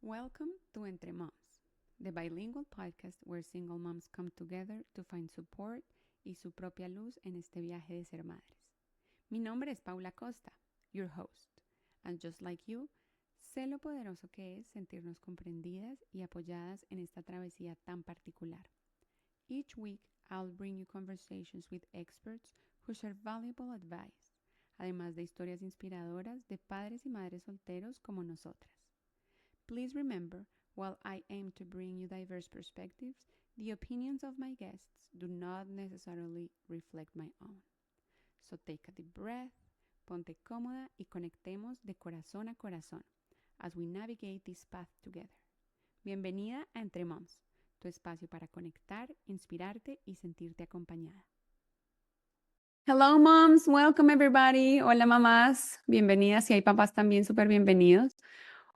Welcome to Entre Moms, the bilingual podcast where single moms come together to find support y su propia luz en este viaje de ser madres. Mi nombre es Paula Costa, your host, and just like you, sé lo poderoso que es sentirnos comprendidas y apoyadas en esta travesía tan particular. Each week, I'll bring you conversations with experts who share valuable advice, además de historias inspiradoras de padres y madres solteros como nosotras. Please remember, while I aim to bring you diverse perspectives, the opinions of my guests do not necessarily reflect my own. So take a deep breath, ponte cómoda y conectemos de corazón a corazón as we navigate this path together. Bienvenida a Entre Moms, tu espacio para conectar, inspirarte y sentirte acompañada. Hello moms, welcome everybody. Hola mamás, bienvenidas. Si hay papás también súper bienvenidos.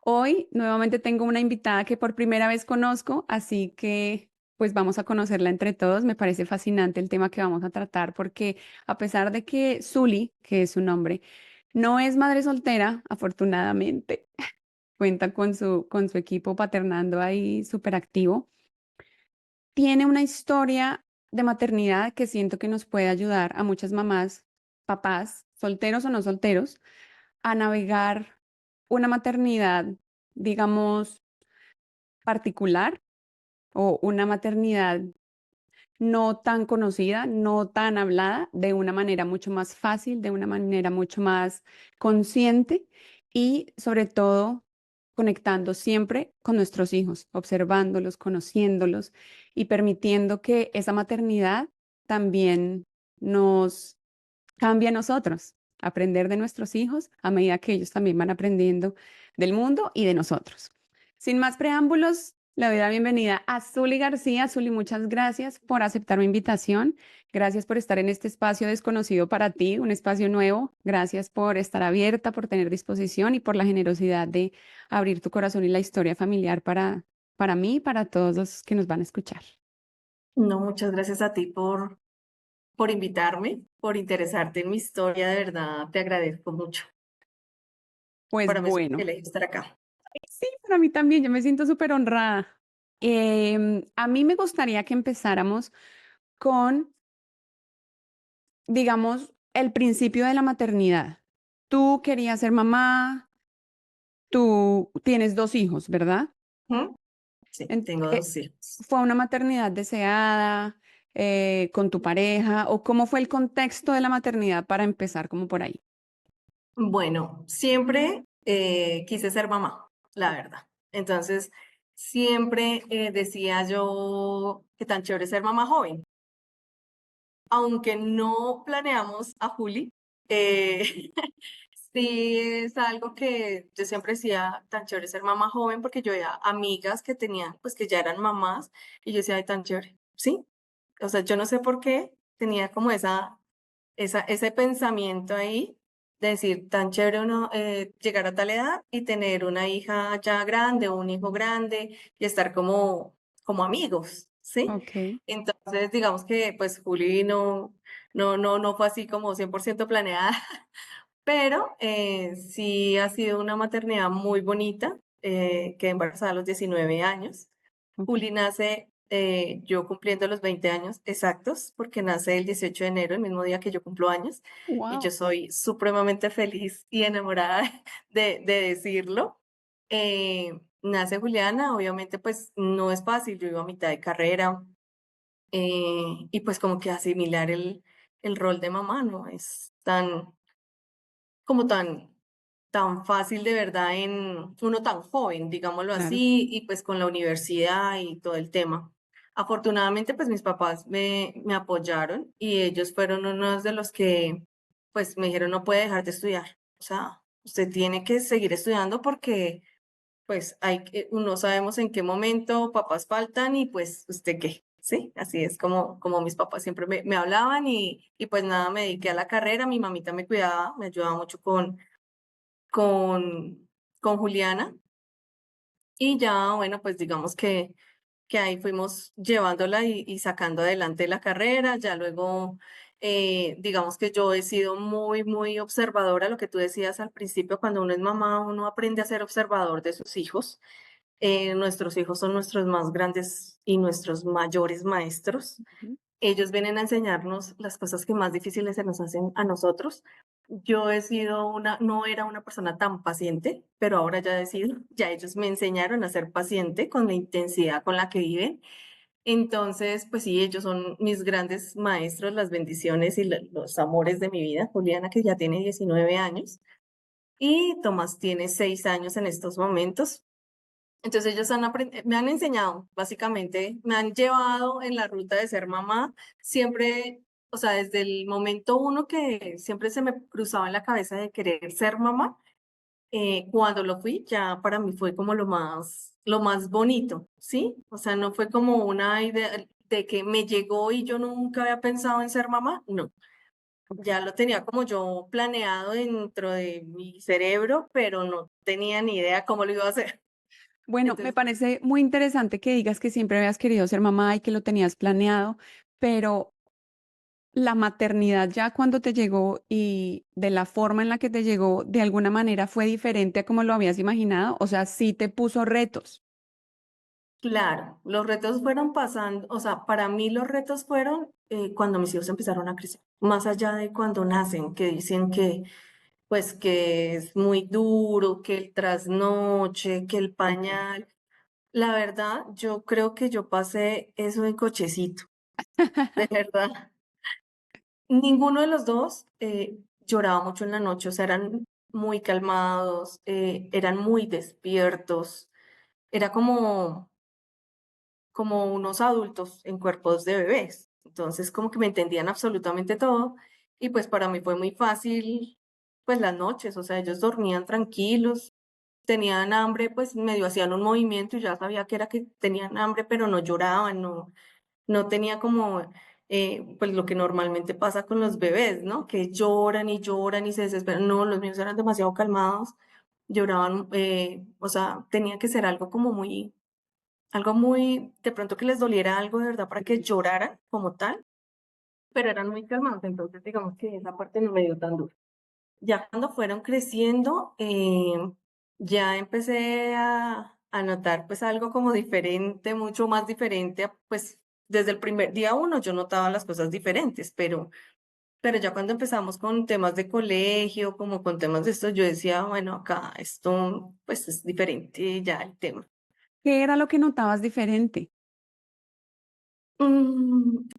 Hoy nuevamente tengo una invitada que por primera vez conozco, así que pues vamos a conocerla entre todos. Me parece fascinante el tema que vamos a tratar porque a pesar de que Zuli, que es su nombre, no es madre soltera, afortunadamente, cuenta con su equipo paternando ahí súper activo, tiene una historia de maternidad que siento que nos puede ayudar a muchas mamás, papás, solteros o no solteros, a navegar una maternidad, digamos, particular o una maternidad no tan conocida, no tan hablada, de una manera mucho más fácil, de una manera mucho más consciente y sobre todo conectando siempre con nuestros hijos, observándolos, conociéndolos y permitiendo que esa maternidad también nos cambie a nosotros, aprender de nuestros hijos a medida que ellos también van aprendiendo del mundo y de nosotros. Sin más preámbulos, le doy la bienvenida a Zuli García. Zuli, muchas gracias por aceptar mi invitación. Gracias por estar en este espacio desconocido para ti, un espacio nuevo. Gracias por estar abierta, por tener disposición y por la generosidad de abrir tu corazón y la historia familiar para mí y para todos los que nos van a escuchar. No, muchas gracias a ti por invitarme, por interesarte en mi historia, de verdad te agradezco mucho. Pues Para mí es un bueno. privilegio estar acá. Sí, para mí también, yo me siento súper honrada. A mí me gustaría que empezáramos con, digamos, el principio de la maternidad. Tú querías ser mamá, tú tienes dos hijos, ¿verdad? ¿Mm? Sí, En- tengo eh, 2 hijos. ¿Fue una maternidad deseada con tu pareja o cómo fue el contexto de la maternidad para empezar como por ahí? Bueno, siempre quise ser mamá, la verdad. Entonces, siempre decía yo que tan chévere ser mamá joven. Aunque no planeamos a Juli, eh, sí es algo que yo siempre decía, tan chévere ser mamá joven, porque yo veía amigas que tenían, pues que ya eran mamás, y yo decía, ay, tan chévere, ¿sí? O sea, yo no sé por qué tenía como ese pensamiento ahí de decir, tan chévere uno llegar a tal edad y tener una hija ya grande o un hijo grande y estar como amigos, ¿sí? Ok, Entonces, digamos que pues Juli no fue así como 100% planeada, pero sí ha sido una maternidad muy bonita, quedé embarazada a los 19 años. ok. Juli nace yo cumpliendo los 20 años exactos, porque nace el 18 de enero, el mismo día que yo cumplo años, y yo Wow. soy supremamente feliz y enamorada de decirlo. Nace Juliana, obviamente pues no es fácil, yo iba a mitad de carrera, y pues como que asimilar el rol de mamá no es como tan fácil de verdad en uno tan joven, digámoslo Claro. así, y pues con la universidad y todo el tema. Afortunadamente, pues mis papás me apoyaron y ellos fueron unos de los que pues me dijeron no puede dejar de estudiar. O sea, usted tiene que seguir estudiando porque pues no sabemos en qué momento papás faltan y pues usted qué. Sí, así es como mis papás siempre me hablaban y pues nada, me dediqué a la carrera, mi mamita me cuidaba, me ayudaba mucho con, con Juliana y ya, bueno, pues digamos que ahí fuimos llevándola y sacando adelante la carrera, ya luego, digamos que yo he sido muy observadora, lo que tú decías al principio, cuando uno es mamá, uno aprende a ser observador de sus hijos. Nuestros hijos son nuestros más grandes y nuestros mayores maestros. Ujú. Ellos vienen a enseñarnos las cosas que más difíciles se nos hacen a nosotros. Yo he sido no era una persona tan paciente, pero ahora ya he sido, ya ellos me enseñaron a ser paciente con la intensidad con la que viven. Entonces, pues sí, ellos son mis grandes maestros, las bendiciones y los amores de mi vida. Juliana, que ya tiene 19 años, y Tomás tiene 6 años en estos momentos. Entonces ellos me han enseñado, básicamente, me han llevado en la ruta de ser mamá, siempre, o sea, desde el momento uno que siempre se me cruzaba en la cabeza de querer ser mamá, cuando lo fui, ya para mí fue como lo más bonito, ¿sí? O sea, no fue como una idea de que me llegó y yo nunca había pensado en ser mamá, no, Ok. ya lo tenía como yo planeado dentro de mi cerebro, pero no tenía ni idea cómo lo iba a hacer. Bueno, me Entonces, parece muy interesante que digas que siempre habías querido ser mamá y que lo tenías planeado, pero la maternidad ya cuando te llegó y de la forma en la que te llegó, de alguna manera fue diferente a como lo habías imaginado, o sea, sí te puso retos. claro, los retos fueron pasando, o sea, para mí los retos fueron cuando mis hijos empezaron a crecer, más allá de cuando nacen, que dicen que, pues, que es muy duro, que el trasnoche, que el pañal. La verdad, yo creo que yo pasé eso en cochecito, de verdad. Ninguno de los dos lloraba mucho en la noche, o sea, eran muy calmados, eran muy despiertos, era como unos adultos en cuerpos de bebés. Entonces, como que me entendían absolutamente todo y pues para mí fue muy fácil, pues las noches, o sea, ellos dormían tranquilos, tenían hambre, pues medio hacían un movimiento y ya sabía que era que tenían hambre, pero no lloraban, no tenía como, pues lo que normalmente pasa con los bebés, ¿no? Que lloran y se desesperan. No, los míos eran demasiado calmados, lloraban, o sea, tenía que ser algo muy, de pronto que les doliera algo de verdad para que lloraran como tal, pero eran muy calmados, entonces digamos que esa parte no me dio tan duro. Ya cuando fueron creciendo, ya empecé a notar pues algo como diferente, mucho más diferente, pues desde el primer día uno yo notaba las cosas diferentes, pero ya cuando empezamos con temas de colegio, como con temas de esto, yo decía, bueno, acá esto pues es diferente ya el tema. ¿Qué era lo que notabas diferente?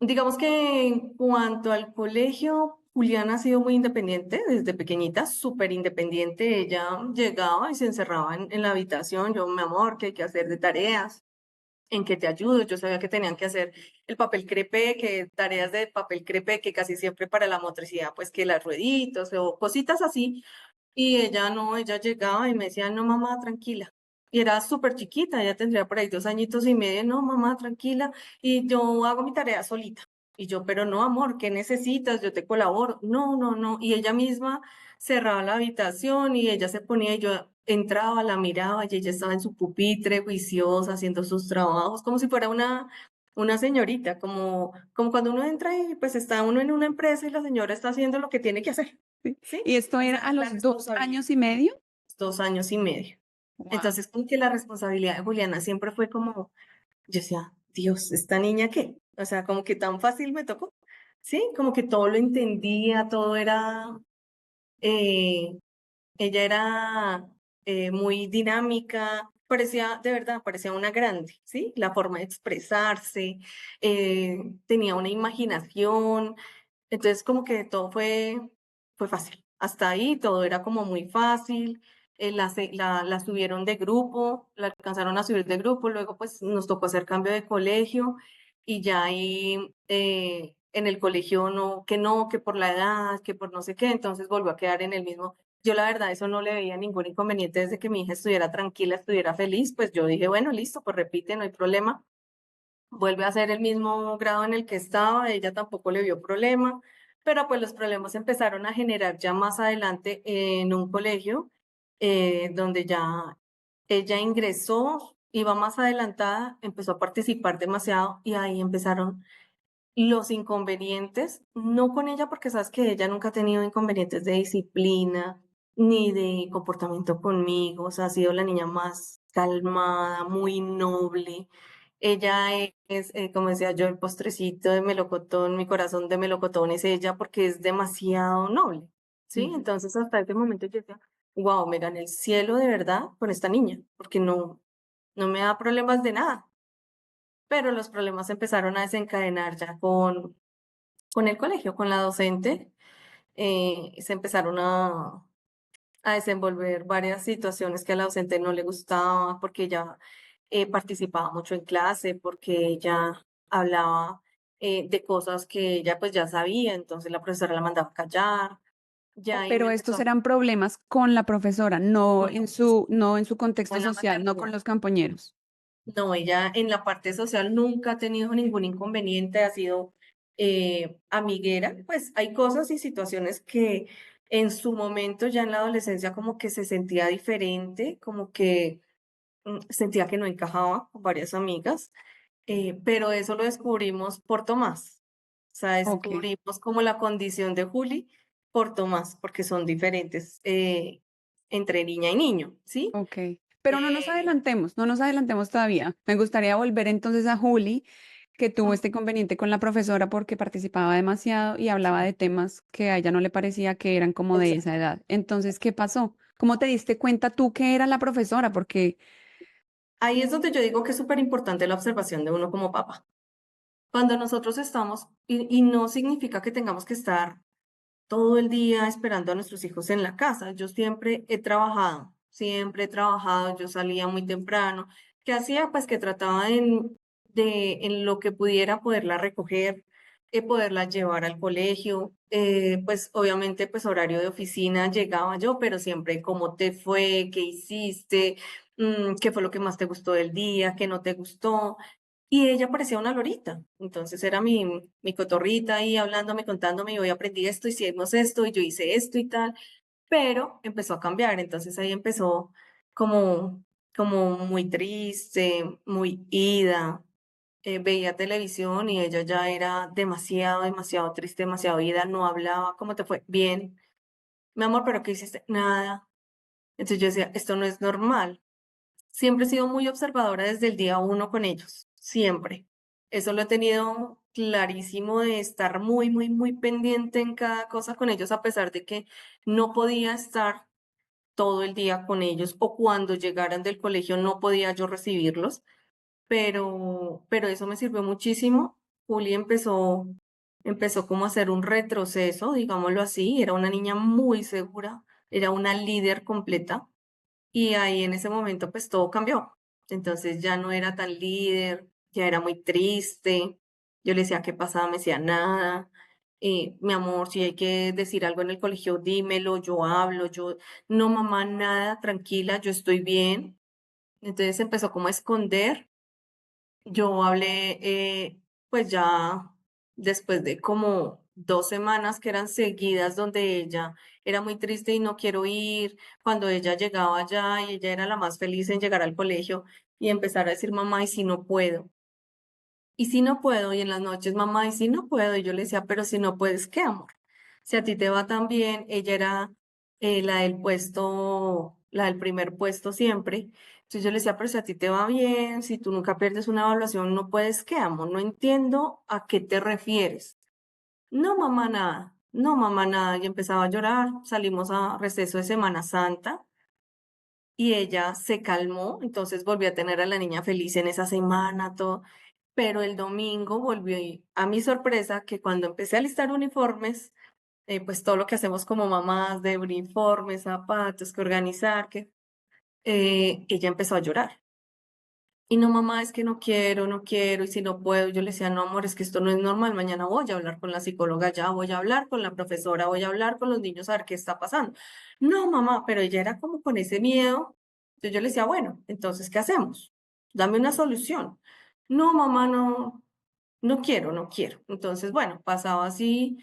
Digamos que en cuanto al colegio, Juliana ha sido muy independiente desde pequeñita, súper independiente. Ella llegaba y se encerraba en la habitación. Yo, mi amor, ¿qué hay que hacer de tareas? ¿En qué te ayudo? Yo sabía que tenían que hacer el papel crepé, que tareas de papel crepé, que casi siempre para la motricidad, pues que las rueditos o cositas así. Y ella no, ella llegaba y me decía, no, mamá, tranquila. Y era súper chiquita, ella tendría por ahí 2 añitos y medio, no, mamá, tranquila, y yo hago mi tarea solita. Y yo, pero no, amor, ¿qué necesitas? Yo te colaboro. No, no, no. Y ella misma cerraba la habitación y ella se ponía y yo entraba, la miraba y ella estaba en su pupitre, juiciosa, haciendo sus trabajos, como si fuera una señorita, como cuando uno entra y pues está uno en una empresa y la señora está haciendo lo que tiene que hacer. Sí. ¿Sí? ¿Y esto O era sea, a la los 2 responsabilidad, años y medio? 2 años y medio. Guau. Entonces, como que la responsabilidad de Juliana siempre fue como, yo decía, Dios, ¿esta niña qué? O sea, como que tan fácil me tocó, ¿sí? Como que todo lo entendía, todo era, eh, ella era muy dinámica, parecía, de verdad, parecía una grande, ¿sí? La forma de expresarse, tenía una imaginación, entonces como que todo fue fácil. Hasta ahí todo era como muy fácil. La subieron de grupo, la alcanzaron a subir de grupo, luego pues nos tocó hacer cambio de colegio y ya ahí en el colegio no, que por la edad, que por no sé qué, entonces volvió a quedar en el mismo. Yo la verdad eso no le veía ningún inconveniente desde que mi hija estuviera tranquila, estuviera feliz, pues yo dije, bueno, listo, pues repite, no hay problema, vuelve a ser el mismo grado en el que estaba, ella tampoco le vio problema, pero pues los problemas empezaron a generar ya más adelante en un colegio donde ya ella ingresó, iba más adelantada, empezó a participar demasiado y ahí empezaron los inconvenientes, no con ella porque sabes que ella nunca ha tenido inconvenientes de disciplina ni de comportamiento conmigo, o sea, ha sido la niña más calmada, muy noble. Ella es, como decía yo, el postrecito de melocotón, mi corazón de melocotón es ella porque es demasiado noble, ¿sí? Ujú. Entonces hasta ese momento yo decía, wow, me gané el cielo de verdad con esta niña, porque no me da problemas de nada. Pero los problemas empezaron a desencadenar ya con el colegio, con la docente. Se empezaron a desenvolver varias situaciones que a la docente no le gustaba, porque ella participaba mucho en clase, porque ella hablaba de cosas que ella pues ya sabía, entonces la profesora la mandaba a callar, ya ahí me Pero empezó estos a eran problemas con la profesora, con la no en su contexto en la social, no con maternidad. los compañeros. No, ella en la parte social nunca ha tenido ningún inconveniente, ha sido amiguera. Pues hay cosas y situaciones que en su momento, ya en la adolescencia, como que se sentía diferente, como que sentía que no encajaba con varias amigas, pero eso lo descubrimos por Tomás. O sea, Ok. descubrimos como la condición de Juli por Tomás, porque son diferentes entre niña y niño, ¿sí? Ok, pero Eh, no nos adelantemos todavía. Me gustaría volver entonces a Juli, que tuvo mm, este inconveniente con la profesora porque participaba demasiado y hablaba de temas que a ella no le parecía que eran como de esa exacto. edad. Entonces, ¿qué pasó? ¿Cómo te diste cuenta tú que era la profesora? Porque, Ahí es donde yo digo que es súper importante la observación de uno como papá. Cuando nosotros estamos, y no significa que tengamos que estar todo el día esperando a nuestros hijos en la casa. Yo siempre he trabajado, yo salía muy temprano. ¿Qué hacía? Pues que trataba en lo que pudiera poderla recoger, poderla llevar al colegio. Pues obviamente, pues horario de oficina llegaba yo, pero siempre cómo te fue, qué hiciste, qué fue lo que más te gustó del día, qué no te gustó. Y ella parecía una lorita, entonces era mi cotorrita ahí hablándome, contándome, y hoy aprendí esto, hicimos esto, y yo hice esto y tal, pero empezó a cambiar, entonces ahí empezó como, como muy triste, muy ida, veía televisión y ella ya era demasiado, demasiado triste, demasiado ida, no hablaba, ¿cómo te fue? Bien, mi amor, ¿pero qué hiciste? Nada. Entonces yo decía, esto no es normal. Siempre he sido muy observadora desde el día uno con ellos, siempre. Eso lo he tenido clarísimo de estar muy, muy, muy pendiente en cada cosa con ellos, a pesar de que no podía estar todo el día con ellos o cuando llegaran del colegio no podía yo recibirlos, pero eso me sirvió muchísimo. Juli empezó como a hacer un retroceso, digámoslo así, era una niña muy segura, era una líder completa y ahí en ese momento pues todo cambió. Entonces ya no era tan líder, ya era muy triste. Yo le decía qué pasaba, me decía nada. Mi amor, si hay que decir algo en el colegio, dímelo, yo hablo, yo, no mamá, nada, tranquila, yo estoy bien. Entonces empezó como a esconder. Yo hablé, pues ya después de como 2 semanas que eran seguidas donde ella era muy triste y no quiero ir, cuando ella llegaba allá y ella era la más feliz en llegar al colegio y empezar a decir, mamá, y si no puedo, y si no puedo, y en las noches, mamá, y si no puedo, y yo le decía, pero si no puedes, ¿qué, amor? Si a ti te va tan bien, ella era la del puesto, la del primer puesto siempre. Entonces yo le decía, pero si a ti te va bien, si tú nunca pierdes una evaluación, no puedes, ¿qué, amor? No entiendo a qué te refieres. No, mamá, nada. No, mamá, nada. Y empezaba a llorar. Salimos a receso de Semana Santa y ella se calmó, entonces volví a tener a la niña feliz en esa semana, todo, pero el domingo volvió y a mi sorpresa que cuando empecé a listar uniformes, pues todo lo que hacemos como mamás de uniformes, zapatos, que organizar, que ella empezó a llorar. Y no, mamá, es que no quiero, no quiero, y si no puedo, yo le decía, no, amor, es que esto no es normal, mañana voy a hablar con la psicóloga, ya voy a hablar con la profesora, voy a hablar con los niños a ver qué está pasando. No, mamá, pero ella era como con ese miedo. Entonces yo le decía, bueno, entonces, ¿qué hacemos? Dame una solución. No, mamá, no, no quiero, no quiero. Entonces, bueno, pasaba así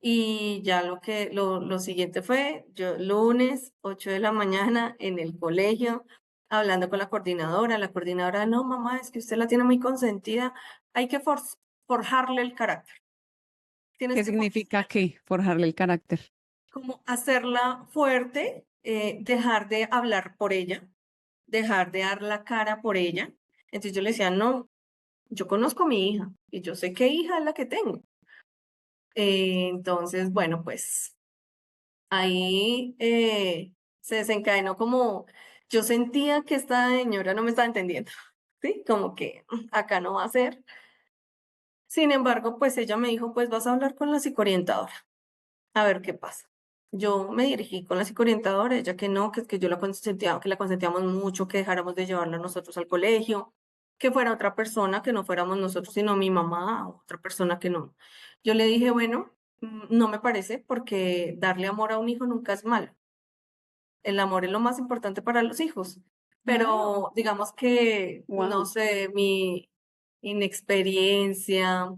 y ya lo siguiente fue, yo lunes, 8 de la mañana en el colegio, hablando con la coordinadora, no, mamá, es que usted la tiene muy consentida, hay que forjarle el carácter. Tienes ¿qué que significa qué? Forjarle el carácter. como hacerla fuerte, dejar de hablar por ella, dejar de dar la cara por ella. Entonces yo le decía, no, yo conozco a mi hija y yo sé qué hija es la que tengo. Entonces, bueno, pues ahí se desencadenó como, yo sentía que esta señora no me estaba entendiendo, ¿sí? Como que acá no va a ser. Sin embargo, pues ella me dijo, pues vas a hablar con la psicoorientadora, a ver qué pasa. Yo me dirigí con la psicoorientadora, ella que no, que yo la consentía, que la consentíamos mucho, que dejáramos de llevarla nosotros al colegio, que fuera otra persona, que no fuéramos nosotros, sino mi mamá, o otra persona que no. Yo le dije, bueno, no me parece, porque darle amor a un hijo nunca es malo. El amor es lo más importante para los hijos, Claro. pero digamos que, no Wow. sé, mi inexperiencia,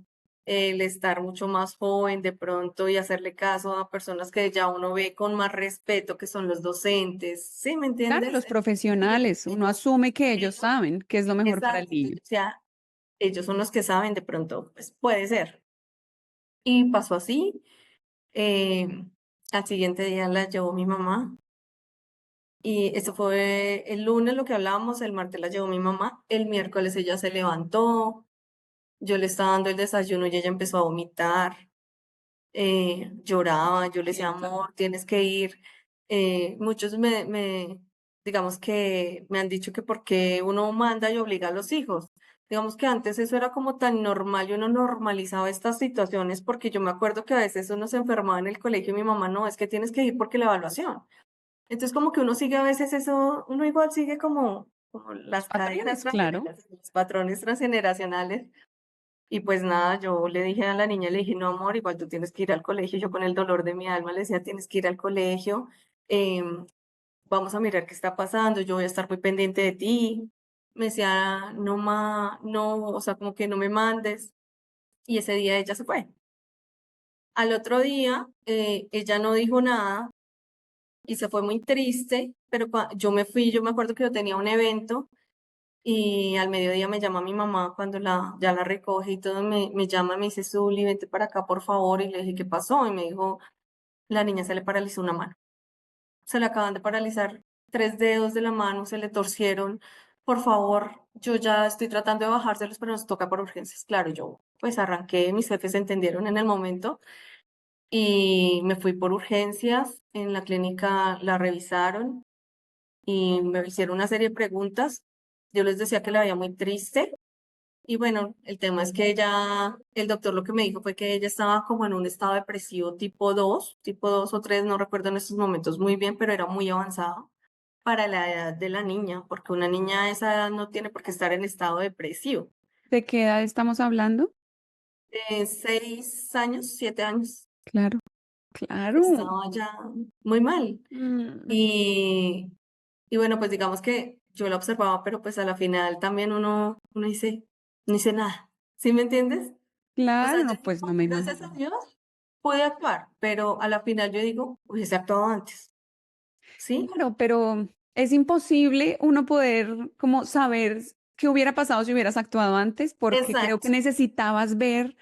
el estar mucho más joven de pronto y hacerle caso a personas que ya uno ve con más respeto, que son los docentes, ¿sí me Claro, entiendes? los Entonces, yo dije, profesionales, uno asume que ellos ellos, saben qué es lo mejor para el exacto, niño. entonces ya ellos son los que saben de pronto, pues puede ser. Y pasó así, al siguiente día la llevó mi mamá. Y eso fue el lunes lo que hablábamos, el martes la llevó mi mamá, el miércoles ella se levantó, yo le estaba dando el desayuno y ella empezó a vomitar, lloraba, yo le decía, amor, tienes que ir. Muchos digamos que me han dicho que porque uno manda y obliga a los hijos. Digamos que antes eso era como tan normal y uno normalizaba estas situaciones porque yo me acuerdo que a veces uno se enfermaba en el colegio y mi mamá, no, es que tienes que ir porque la evaluación. Entonces, como que uno sigue a veces eso, uno igual sigue como Los las cadenas patrones, claro. transgeneracionales, los patrones transgeneracionales. Y pues nada, yo le dije a la niña, le dije, no, amor, igual tú tienes que ir al colegio. Yo con el dolor de mi alma le decía, tienes que ir al colegio, em, vamos a mirar qué está pasando, yo voy a estar muy pendiente de ti. Me decía, no, no, o sea, como que no me mandes. Y ese día ella se fue. Al otro día, ella no dijo nada, y se fue muy triste, pero yo me fui, yo me acuerdo que yo tenía un evento y al mediodía me llama mi mamá cuando ya la recoge y todo, me llama, me dice, Zuli, vente para acá, por favor, y le dije, ¿qué pasó? Y me dijo, la niña se le paralizó una mano, se le acaban de paralizar 3 dedos de la mano, se le torcieron, por favor, yo ya estoy tratando de bajárselos, pero nos toca por urgencias. Claro, yo pues arranqué, mis jefes entendieron en el momento y me fui por urgencias, en la clínica la revisaron y me hicieron una serie de preguntas. Yo les decía que la veía muy triste y bueno, el tema es que ella, el doctor lo que me dijo fue que ella estaba como en un estado depresivo tipo 2 o 3, no recuerdo en estos momentos muy bien, pero era muy avanzado para la edad de la niña, porque una niña a esa edad no tiene por qué estar en estado depresivo. ¿De qué edad estamos hablando? 6 años, 7 años, Claro, claro. estaba ya muy mal. Mm, Y, y bueno, pues digamos que yo la observaba, pero pues a la final también uno dice, no dice nada. ¿Sí me entiendes? O sea, claro, yo no, pues no digo, me gracias a imagino. Dios pude actuar, pero a la final yo digo, hubiese actuado antes. ¿Sí? Claro, pero es imposible uno poder como saber qué hubiera pasado si hubieras actuado antes, porque creo que Exacto. necesitabas ver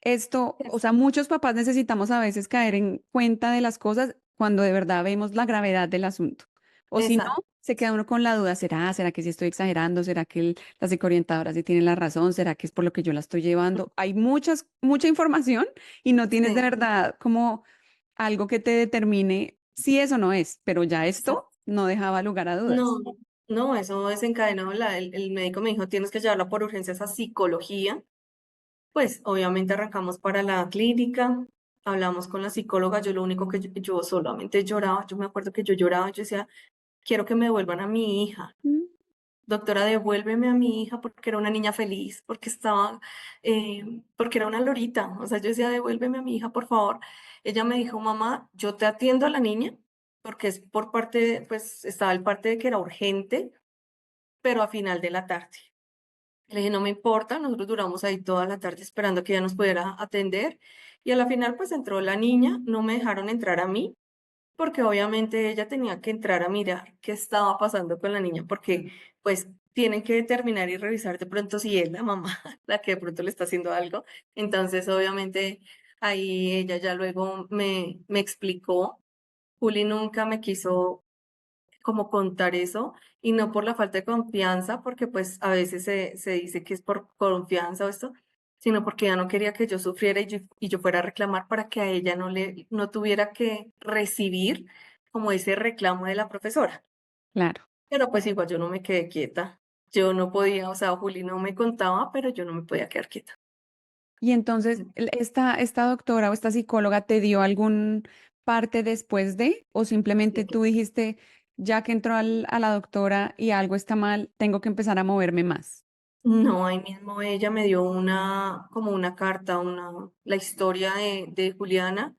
esto, o es- sea, muchos papás necesitamos a veces caer en cuenta de las cosas cuando de verdad vemos la gravedad del asunto. O si no, Exacto. se queda uno con la duda, ¿será que sí estoy exagerando? ¿Será que la psicoorientadora sí tiene la razón? ¿Será que es por lo que yo la estoy llevando? Hay mucha información y no tienes de Sí. verdad como algo que te determine si eso no es, pero ya esto Exacto. no dejaba lugar a dudas. No, no, eso desencadenó. El médico me dijo, tienes que llevarla por urgencias a psicología. Pues obviamente arrancamos para la clínica, hablamos con la psicóloga, yo lo único que yo solamente lloraba, yo me acuerdo que yo lloraba, yo decía, quiero que me devuelvan a mi hija. Mm, Doctora, devuélveme a mi hija porque era una niña feliz, porque era una lorita. O sea, yo decía, devuélveme a mi hija, por favor. Ella me dijo, mamá, yo te atiendo a la niña, porque es por parte, pues estaba el parte de que era urgente, pero a final de la tarde. Le dije, no me importa, nosotros duramos ahí toda la tarde esperando que ella nos pudiera atender. Y a la final, pues entró la niña, no me dejaron entrar a mí, porque obviamente ella tenía que entrar a mirar qué estaba pasando con la niña, porque pues tienen que determinar y revisar de pronto si es la mamá la que de pronto le está haciendo algo. Entonces, obviamente, ahí ella ya luego me explicó. Juli nunca me quiso como contar eso y no por la falta de confianza, porque pues a veces se dice que es por confianza o esto, sino porque ya no quería que yo sufriera y yo fuera a reclamar para que a ella no tuviera que recibir como ese reclamo de la profesora. Claro. Pero pues igual yo no me quedé quieta. Yo no podía, o sea, Juli no me contaba, pero yo no me podía quedar quieta. Y entonces, esta doctora o esta psicóloga te dio algún parte después de, o simplemente tú dijiste, ya que entró a la doctora y algo está mal, tengo que empezar a moverme más. No, ahí mismo ella me dio como una carta, la historia de Juliana.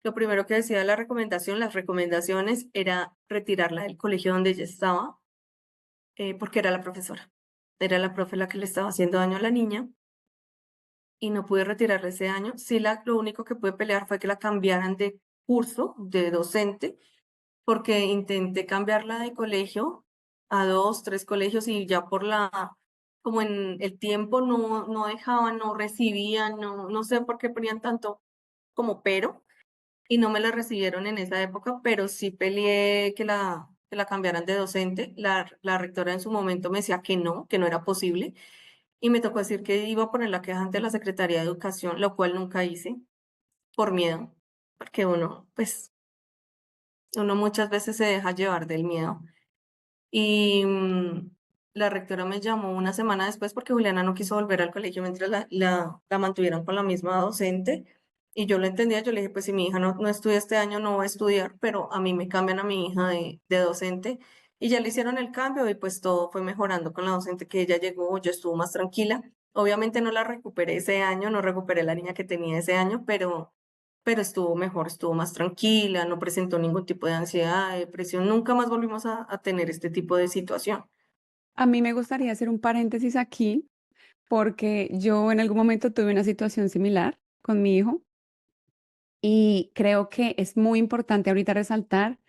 Lo primero que decía las recomendaciones era retirarla del colegio donde ella estaba, porque era la profesora. Era la profe la que le estaba haciendo daño a la niña y no pude retirarla ese año. Sí, lo único que pude pelear fue que la cambiaran de curso, de docente, porque intenté cambiarla de colegio a 2, 3 colegios y ya como en el tiempo no dejaban, no recibían, no sé por qué ponían tanto como pero, y no me la recibieron en esa época, pero sí peleé que la cambiaran de docente. La rectora en su momento me decía que no era posible, y me tocó decir que iba a poner la queja ante la Secretaría de Educación, lo cual nunca hice por miedo, porque uno muchas veces se deja llevar del miedo. Y la rectora me llamó una semana después porque Juliana no quiso volver al colegio mientras la mantuvieron con la misma docente. Y yo lo entendía, yo le dije, pues si mi hija no estudia este año, no va a estudiar, pero a mí me cambian a mi hija de docente. Y ya le hicieron el cambio y pues todo fue mejorando con la docente que ella llegó, yo estuve más tranquila. Obviamente no la recuperé ese año, no recuperé la niña que tenía ese año, pero estuvo mejor, estuvo más tranquila, no presentó ningún tipo de ansiedad, depresión, nunca más volvimos a tener este tipo de situación. A mí me gustaría hacer un paréntesis aquí, porque yo en algún momento tuve una situación similar con mi hijo y creo que es muy importante ahorita resaltar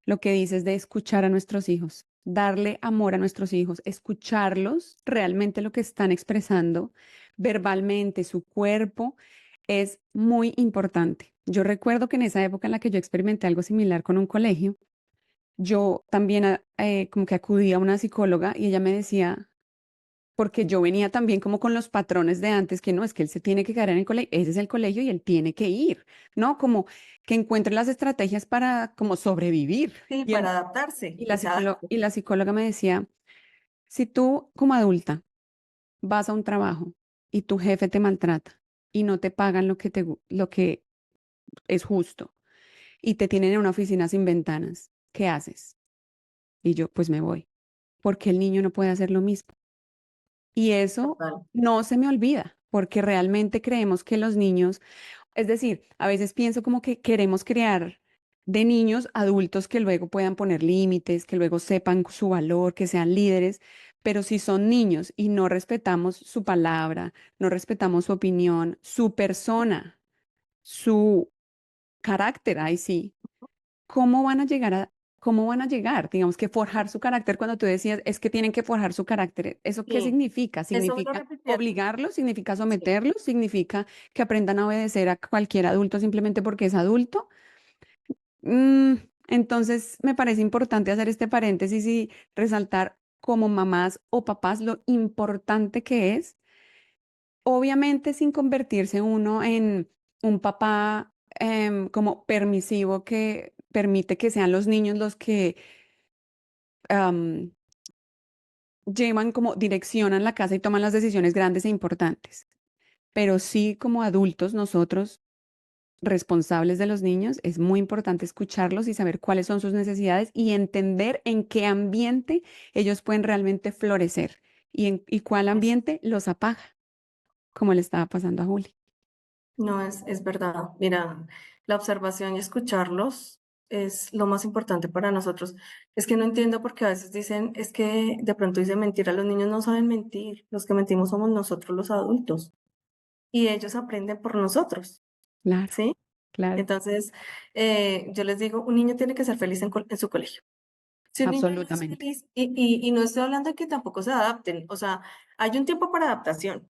lo que dices de escuchar a nuestros hijos, darle amor a nuestros hijos, escucharlos realmente lo que están expresando verbalmente, su cuerpo, es muy importante. Yo recuerdo que en esa época en la que yo experimenté algo similar con un colegio, yo también como que acudí a una psicóloga y ella me decía, porque yo venía también como con los patrones de antes, que no, es que él se tiene que quedar en el colegio, ese es el colegio y él tiene que ir, ¿no? Como que encuentre las estrategias para como sobrevivir. Sí, Y, para adaptarse, y exacto. y la psicóloga me decía, si tú como adulta vas a un trabajo y tu jefe te maltrata y no te pagan lo que es justo y te tienen en una oficina sin ventanas, ¿qué haces? Y yo, pues me voy, porque el niño no puede hacer lo mismo. Y eso Total. no se me olvida, porque realmente creemos que los niños, es decir, a veces pienso como que queremos crear de niños adultos que luego puedan poner límites, que luego sepan su valor, que sean líderes, pero si son niños y no respetamos su palabra, no respetamos su opinión, su persona, su carácter, ahí sí, ¿cómo van a llegar cómo van a llegar? Digamos que forjar su carácter, cuando tú decías, es que tienen que forjar su carácter, ¿eso qué Sí, significa? eso me lo ¿Significa repitieron. obligarlos? ¿Significa Sí. someterlos? ¿Significa que aprendan a obedecer a cualquier adulto simplemente porque es adulto? Mm, entonces, me parece importante hacer este paréntesis y resaltar como mamás o papás lo importante que es, obviamente sin convertirse uno en un papá como permisivo que permite que sean los niños los que am, llevan como direccionan la casa y toman las decisiones grandes e importantes. Pero sí, como adultos, nosotros responsables de los niños, es muy importante escucharlos y saber cuáles son sus necesidades y entender en qué ambiente ellos pueden realmente florecer y cuál Es- ambiente los apaga, como le estaba pasando a Juli. no, es verdad. Mira, la observación y escucharlos es lo más importante para nosotros. Es que no entiendo porque a veces dicen, es que de pronto dicen mentira, los niños no saben mentir, los que mentimos somos nosotros los adultos y ellos aprenden por nosotros, Claro, ¿sí? claro, Entonces, yo les digo, un niño tiene que ser feliz en su colegio. Si un niño no es absolutamente. feliz, y no estoy hablando de que tampoco se adapten, o sea, hay un tiempo para adaptación,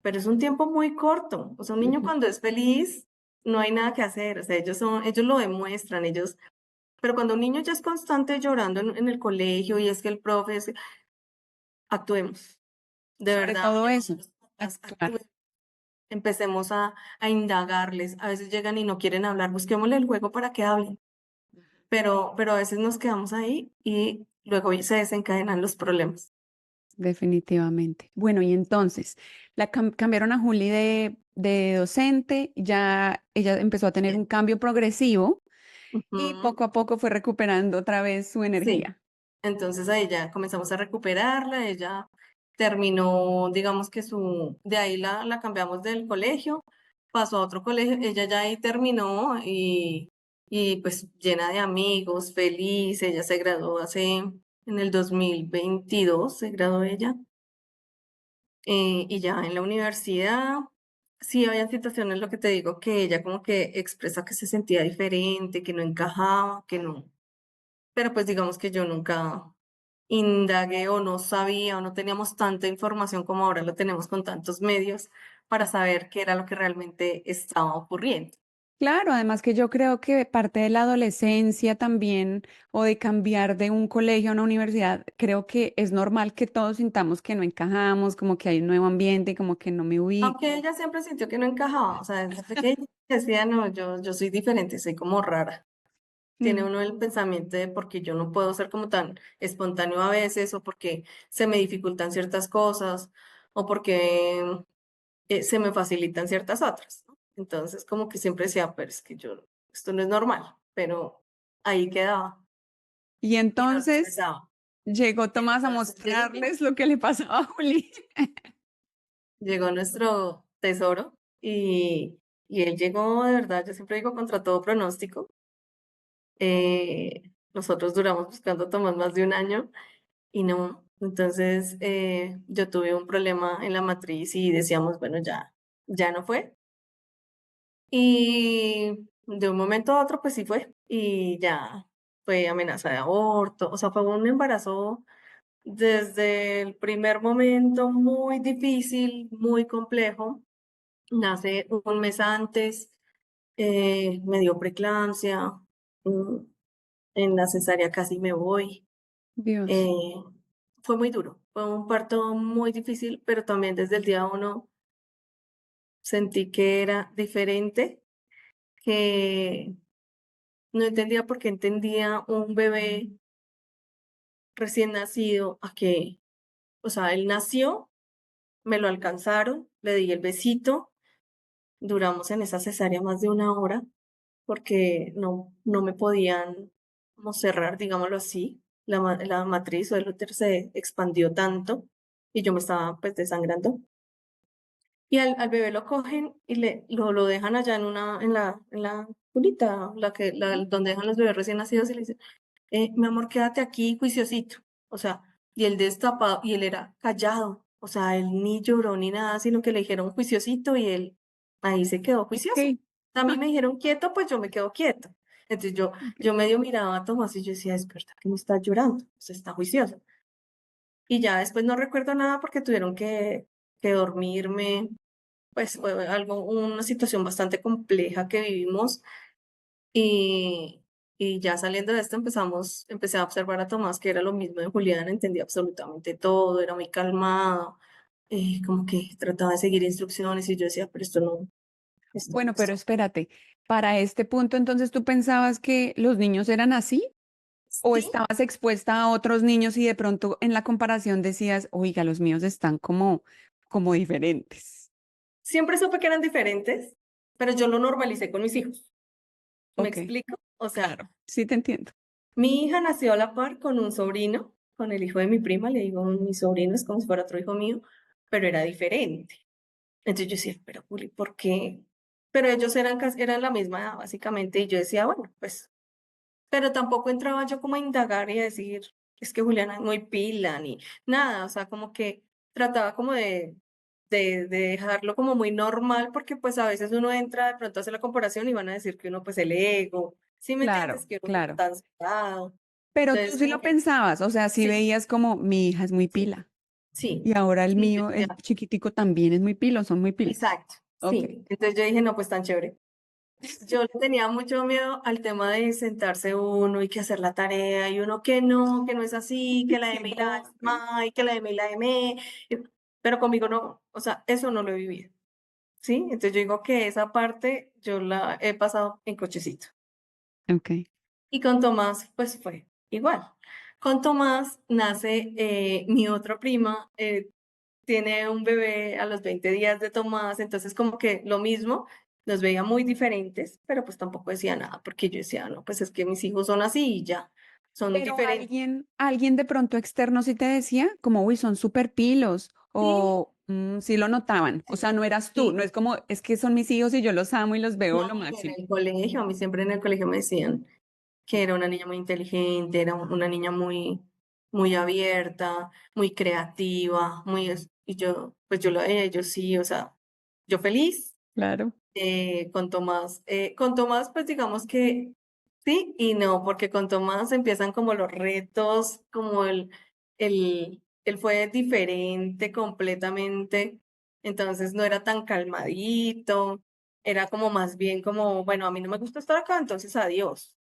pero es un tiempo muy corto. O sea, un niño Ujú. cuando es feliz, no hay nada que hacer. O sea, ellos lo demuestran, ellos Pero cuando un niño ya es constante llorando en el colegio y es que el profe es, actuemos, de Sobre verdad, todo llamemos eso, a los papás, actuar. empecemos a indagarles. A veces llegan y no quieren hablar, busquémosle el juego para que hablen. Pero a veces nos quedamos ahí y luego se desencadenan los problemas. Definitivamente. Bueno, y entonces, cambiaron a Juli de docente, ya ella empezó a tener un cambio progresivo y Ujú. poco a poco fue recuperando otra vez su Sí, energía. entonces ahí ya comenzamos a recuperarla, ella terminó, digamos que de ahí la cambiamos del colegio, pasó a otro colegio, ella ya ahí terminó y pues llena de amigos, feliz, ella se graduó en el 2022 se graduó ella, y ya en la universidad, sí había situaciones, lo que te digo, que ella como que expresa que se sentía diferente, que no encajaba, que no, pero pues digamos que yo nunca indagué o no sabía o no teníamos tanta información como ahora lo tenemos con tantos medios para saber qué era lo que realmente estaba ocurriendo. Claro, además que yo creo que parte de la adolescencia también, o de cambiar de un colegio a una universidad, creo que es normal que todos sintamos que no encajamos, como que hay un nuevo ambiente, como que no me Aunque ubico. ella siempre sintió que no encajaba, o sea, desde que ella decía, no, yo soy diferente, soy como rara. Tiene Mm. uno el pensamiento de porque yo no puedo ser como tan espontáneo a veces, o porque se me dificultan ciertas cosas, o porque se me facilitan ciertas otras, ¿no? Entonces, como que siempre decía, pero es que esto no es normal, pero ahí quedaba Y y no lo entonces expresaba. llegó Tomás a Entonces mostrarles lo que le pasaba a Juli. llegó nuestro tesoro y él llegó, de verdad, yo siempre digo contra todo pronóstico. Nosotros duramos buscando a Tomás más de un año y no. Entonces, yo tuve un problema en la matriz y decíamos, bueno, ya no fue. Y de un momento a otro, pues sí fue. Y ya fue amenaza de aborto. O sea, fue un embarazo desde el primer momento muy difícil, muy complejo. Nace un mes antes, me dio preeclampsia, mm, en la cesárea casi me voy. Dios. eh, Fue muy duro, fue un parto muy difícil, pero también desde el día uno sentí que era diferente, que no entendía por qué entendía un bebé recién nacido a que, o sea, él nació, me lo alcanzaron, le di el besito, duramos en esa cesárea más de una hora porque no me podían como cerrar, digámoslo así, la matriz o el útero se expandió tanto y yo me estaba pues desangrando. Y al bebé lo cogen y lo dejan allá en la cunita, donde dejan los bebés recién nacidos y le dicen, mi amor, quédate aquí, juiciosito. O sea, y él destapado, y él era callado. O sea, él ni lloró ni nada, sino que le dijeron juiciosito y él ahí se quedó juicioso. Ok. A mí Ah, me dijeron quieto, pues yo me quedo quieto. Entonces ok. yo medio miraba a Tomás y yo decía, es verdad que no está llorando, se está juicioso. Y ya después no recuerdo nada porque tuvieron que dormirme. Pues fue una situación bastante compleja que vivimos y, y ya saliendo de esto empecé a observar a Tomás que era lo mismo de Julián, entendía absolutamente todo, era muy calmado, como que trataba de seguir instrucciones y yo decía, pero esto no Bueno, pero está. espérate, para este punto, entonces tú pensabas que los niños eran así o Sí, estabas expuesta a otros niños y de pronto en la comparación decías, oiga, los míos están como diferentes. siempre supe que eran diferentes, pero yo lo normalicé con mis hijos. ¿Me Ok, explico? O sea, claro, sí te entiendo. mi hija nació a la par con un sobrino, con el hijo de mi prima, le digo, mi sobrino es como si fuera otro hijo mío, pero era diferente. Entonces yo decía, pero Juli, ¿por qué? Pero ellos eran la misma edad, básicamente, y yo decía, bueno, pues, pero tampoco entraba yo como a indagar y a decir, es que Juliana es muy pila, ni nada, o sea, como que trataba como de dejarlo como muy normal, porque pues a veces uno entra, de pronto hace la comparación y van a decir que uno, pues, el ego, ¿sí me entiendes? Claro, Que uno claro. está cerrado. Pero tú Entonces, sí como lo que, pensabas, o sea, sí sí, veías como mi hija es muy sí, pila sí, y ahora el sí, yo mío, el decía, chiquitico también es muy pilo, son muy pilas. exacto, Ok. sí. Entonces yo dije, no, pues tan chévere. Yo le tenía mucho miedo al tema de sentarse uno y que hacer la tarea y uno que no es así, que la Que M y la A no, es ma y que la M y la M, pero conmigo no, o sea, eso no lo he vivido, ¿sí? Entonces yo digo que esa parte yo la he pasado en cochecito. okey. Y con Tomás, pues fue igual. Con Tomás nace mi otra prima, tiene un bebé a los 20 días de Tomás, entonces como que lo mismo, nos veía muy diferentes, pero pues tampoco decía nada, porque yo decía, no, pues es que mis hijos son así y ya, son Pero diferentes. alguien de pronto externo sí te decía como: "Uy, son súper pilos", Sí, o, sí lo notaban, o sea, no eras tú, no sí, es como: "Es que son mis hijos y yo los amo y los veo no, lo y en máximo". el colegio, a mí siempre en el colegio me decían que era una niña muy inteligente, era una niña muy abierta, muy creativa, y yo, pues yo lo veía, y yo sí, o sea, yo feliz. Claro. Con Tomás, pues digamos que sí y no, porque con Tomás empiezan como los retos, como él fue diferente completamente, entonces no era tan calmadito, era como más bien como, bueno, a mí no me gusta estar acá, entonces adiós.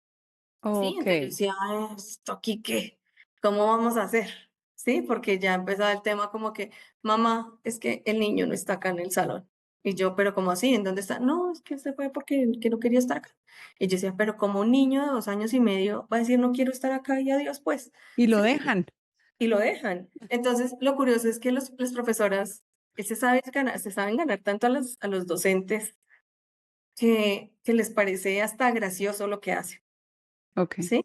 Sí, entonces yo Okey. decía: "Ay, ¿esto aquí qué? ¿Cómo vamos a hacer?". Sí, porque ya empezaba el tema como que: "Mamá, es que el niño no está acá en el salón". Y yo: "¿Pero cómo así? ¿En dónde está?". "No, es que se fue porque que no quería estar acá". Y yo decía: "Pero como un niño de 2 años y medio va a decir: 'No quiero estar acá y adiós, pues'". Y lo Sí, dejan. y lo dejan. Entonces, lo curioso es que los las profesoras, se saben ganar tanto a los docentes que les parece hasta gracioso lo que hacen, Okey. ¿sí?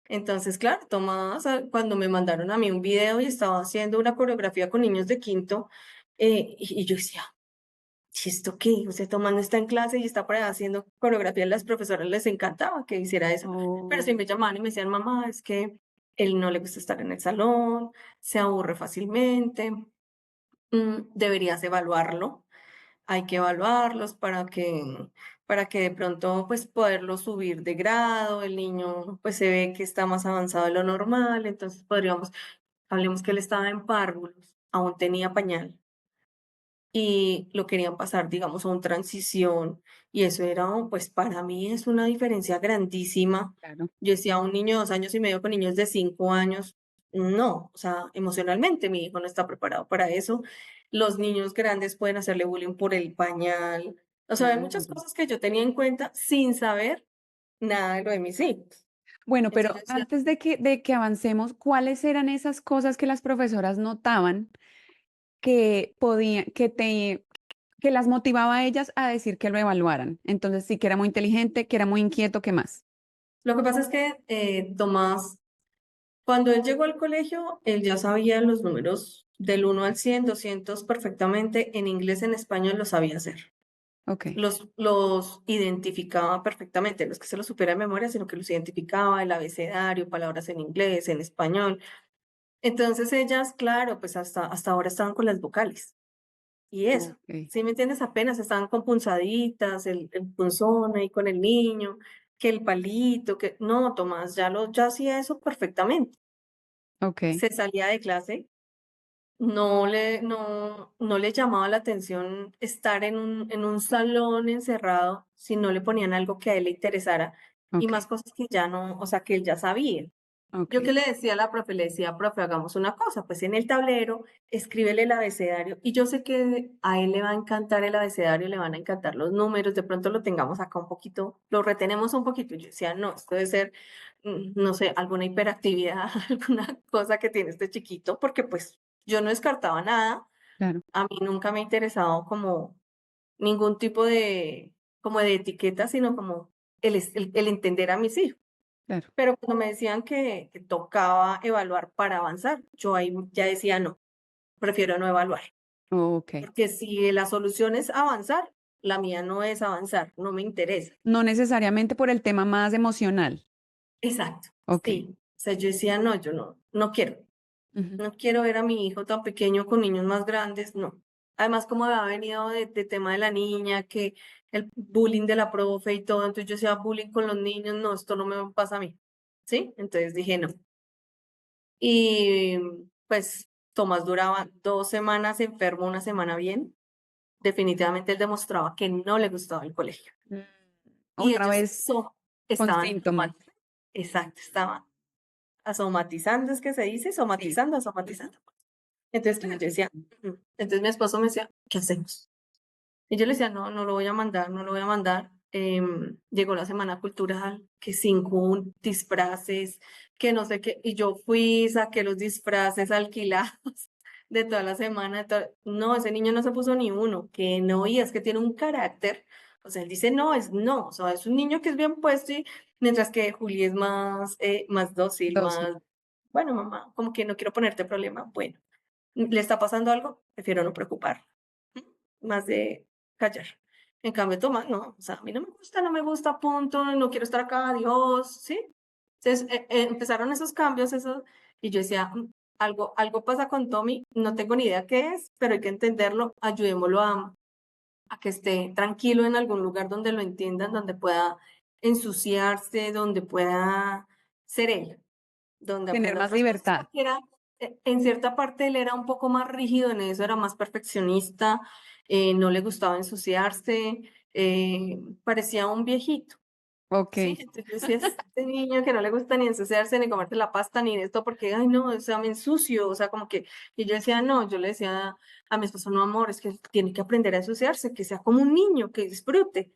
Entonces, claro, Tomás, cuando me mandaron a mí un video y estaba haciendo una coreografía con niños de quinto, y yo decía, ¿y esto qué? O sea, Tomás no está en clase y está por allá haciendo coreografía, las profesoras les encantaba que hiciera eso, pero sí Oh, me llamaban y me decían, mamá, es que él no le gusta estar en el salón, se aburre fácilmente, deberías evaluarlo, hay que evaluarlos para que de pronto, pues, poderlo subir de grado. El niño, pues, se ve que está más avanzado de lo normal, entonces podríamos hablemos que él estaba en párvulos, aún tenía pañal y lo querían pasar, digamos, a un transición, y eso era, pues, para mí es una diferencia grandísima. claro. Yo decía, un niño de 2 años y medio con niños de 5 años, no, o sea, emocionalmente mi hijo no está preparado para eso. Los niños grandes pueden hacerle bullying por el pañal. O sea, hay muchas Claro. cosas que yo tenía en cuenta sin saber nada de lo de mis hijos. Bueno, Entonces yo pero decía, antes de que avancemos, ¿cuáles eran esas cosas que las profesoras notaban que podían que las motivaba a ellas a decir que lo evaluaran? Entonces, sí, que era muy inteligente, que era muy inquieto, ¿qué más? lo que pasa es que Tomás, cuando él llegó al colegio, él ya sabía los números del 1 al 100, 200 perfectamente, en inglés, en español, lo sabía hacer. Okey, Los identificaba perfectamente, no es que se los supiera de memoria, sino que los identificaba, el abecedario, palabras en inglés, en español. Entonces ellas, claro, pues hasta ahora estaban con las vocales. Y eso, okey, ¿sí me entiendes? Apenas estaban con punzaditas, el punzón ahí con el niño, que el palito, que no, Tomás ya hacía eso perfectamente. okey, Se salía de clase, no le llamaba la atención estar en un salón encerrado si no le ponían algo que a él le interesara y okey, más cosas que ya no, o sea, que él ya sabía. Yo okey, que le decía a la profe, le decía, profe, hagamos una cosa, pues en el tablero, escríbele el abecedario y yo sé que a él le va a encantar el abecedario, le van a encantar los números, de pronto lo tengamos acá un poquito, lo retenemos un poquito. Y yo decía, no, esto debe ser, no sé, alguna hiperactividad, alguna cosa que tiene este chiquito, porque pues yo no descartaba nada, claro, a mí nunca me ha interesado como ningún tipo de, como de etiqueta, sino como el entender a mis hijos. claro. Pero cuando me decían que tocaba evaluar para avanzar, yo ahí ya decía: "No, prefiero no evaluar", Okey. porque si la solución es avanzar, la mía no es avanzar, no me interesa. No necesariamente por el tema más emocional. Exacto, Okey. sí. O sea, yo decía: "No, yo no quiero, Ujú. no quiero ver a mi hijo tan pequeño con niños más grandes, no". Además, como había venido de tema de la niña, que el bullying de la profe y todo, entonces yo decía: "Bullying con los niños, no, esto no me pasa a mí", ¿sí? Entonces dije: "No". Y, pues, Tomás duraba 2 semanas enfermo, 1 semana bien. Definitivamente él demostraba que no le gustaba el colegio. Mm. y Otra ellos vez con estaban, síntomas. exacto, estaban asomatizando, es que se dice, Sí. somatizando, asomatizando. Entonces, claro, yo decía, entonces mi esposo me decía, ¿qué hacemos? Y yo le decía, no, no lo voy a mandar, no lo voy a mandar. Llegó la semana cultural, que sin disfraces, que no sé qué, y yo fui, saqué los disfraces alquilados de toda la semana. No, ese niño no se puso ni uno, que no, y es que tiene un carácter. O sea, él dice no, es no, o sea, es un niño que es bien puesto, y mientras que Juli es más dócil, Dosis. más, bueno, mamá, como que no quiero ponerte problema. Bueno, ¿le está pasando algo? Prefiero no preocupar, más de callar. En cambio, Tomás, no, o sea, a mí no me gusta, punto, no quiero estar acá, adiós, ¿sí? Entonces, empezaron esos cambios, y yo decía, algo pasa con Tommy, no tengo ni idea qué es, pero hay que entenderlo, ayudémoslo a que esté tranquilo en algún lugar donde lo entiendan, donde pueda ensuciarse, donde pueda ser él, donde Tener aprenda más otras cosas, libertad. porque en cierta parte él era un poco más rígido en eso, era más perfeccionista, no le gustaba ensuciarse, parecía un viejito, Ok. ¿sí? Entonces decía, este niño que no le gusta ni ensuciarse, ni comerte la pasta, ni esto, porque, ay, no, o sea, me ensucio, o sea, como que, y yo decía, no, yo le decía a mi esposo, no, amor, es que tiene que aprender a ensuciarse, que sea como un niño, que disfrute.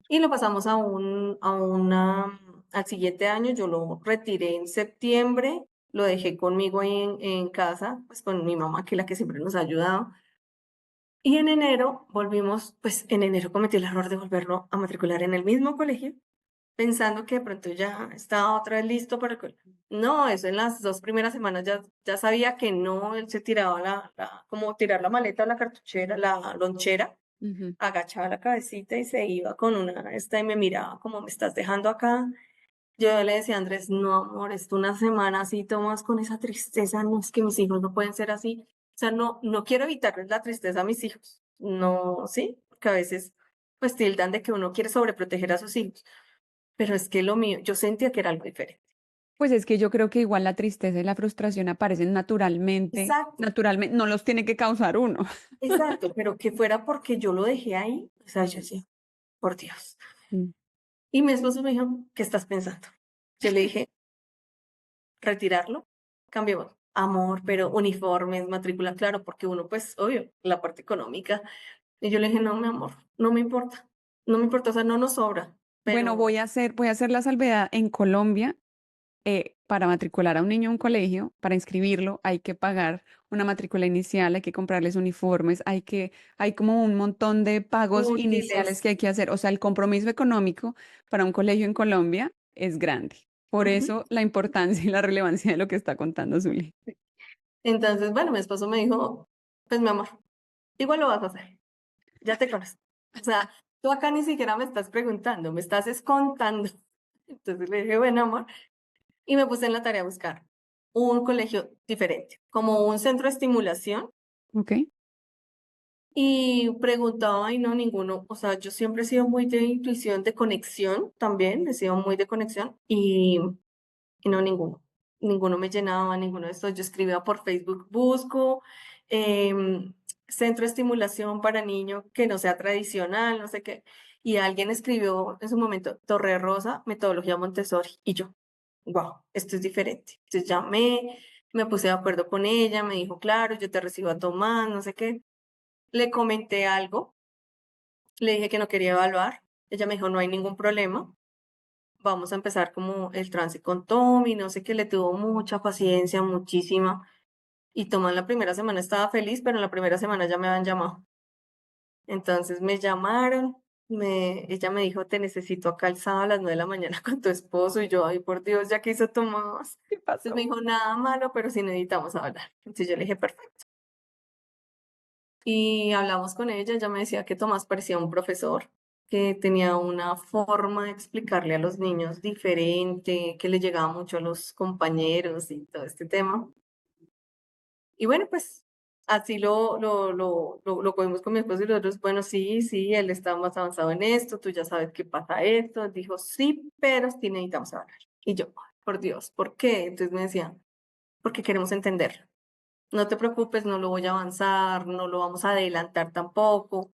Y lo pasamos al siguiente año, yo lo retiré en septiembre, lo dejé conmigo ahí en casa, pues con mi mamá, que es la que siempre nos ha ayudado. Y en enero volvimos, pues en enero cometí el error de volverlo a matricular en el mismo colegio, pensando que de pronto ya estaba otra vez listo para el colegio. No, eso en las 2 primeras semanas ya sabía que no, él se tiraba como tirar la maleta o la cartuchera, la lonchera, Ujú. agachaba la cabecita y se iba con y me miraba como me estás dejando acá. Yo le decía a Andrés, no, amor, esto una semana así tomas con esa tristeza, no es que mis hijos no pueden ser así. O sea, no, no quiero evitarles la tristeza a mis hijos. No, sí, porque a veces pues tildan de que uno quiere sobreproteger a sus hijos, pero es que lo mío, yo sentía que era algo diferente. Pues es que yo creo que igual la tristeza y la frustración aparecen naturalmente, Exacto, naturalmente, no los tiene que causar uno. exacto, pero que fuera porque yo lo dejé ahí, o sea, yo decía, por Dios. Mm. Y mi esposo me dijo, ¿qué estás pensando? Yo le dije, retirarlo, cambiemos. Amor, pero uniformes, matrícula, claro, porque uno, pues, obvio, la parte económica. Y yo le dije, no, mi amor, no me importa, no me importa, o sea, no nos sobra, Bueno, pero voy a hacer la salvedad. En Colombia, para matricular a un niño a un colegio, para inscribirlo, hay que pagar una matrícula inicial, hay que comprarles uniformes, hay como un montón de pagos iniciales útiles. que hay que hacer. O sea, el compromiso económico para un colegio en Colombia es grande. Por Ujú. eso la importancia y la relevancia de lo que está contando Zuli. Entonces, bueno, mi esposo me dijo, pues, mi amor, igual lo vas a hacer, ya te conozco. O sea, tú acá ni siquiera me estás preguntando, me estás contando. Entonces le dije, bueno, amor, y me puse en la tarea a buscar un colegio diferente, como un centro de estimulación. ¿Ok? Y preguntaba y no, ninguno, o sea, yo siempre he sido muy de intuición, de conexión también, he sido muy de conexión y no, ninguno me llenaba, ninguno de estos. Yo escribía por Facebook, busco centro de estimulación para niños que no sea tradicional, no sé qué, y alguien escribió en su momento Torre Rosa, metodología Montessori, y yo, wow, esto es diferente. Entonces llamé, me puse de acuerdo con ella, me dijo, claro, yo te recibo a Tomás, no sé qué. Le comenté algo, le dije que no quería evaluar. Ella me dijo, no hay ningún problema. Vamos a empezar como el trance con Tommy, no sé qué, le tuvo mucha paciencia, muchísima. Y Tomás la primera semana estaba feliz, pero en la primera semana ya me habían llamado. Entonces me llamaron, ella me dijo, te necesito acá el sábado a las 9 de la mañana con tu esposo. Y yo, ay, por Dios, ya que hizo Tomás. ¿Qué Entonces me pasó? dijo, nada malo, pero sí necesitamos hablar. Entonces yo le dije, perfecto. Y hablamos con ella me decía que Tomás parecía un profesor, que tenía una forma de explicarle a los niños diferente, que le llegaba mucho a los compañeros y todo este tema. Y bueno, pues así lo cogimos con mi esposo y los otros, bueno, sí, sí, él está más avanzado en esto, tú ya sabes qué pasa esto. Dijo, sí, pero sí necesitamos hablar. Y yo, "Ay, por Dios, ¿por qué?". Entonces me decía, porque queremos entenderlo. No te preocupes, no lo voy a avanzar, no lo vamos a adelantar tampoco.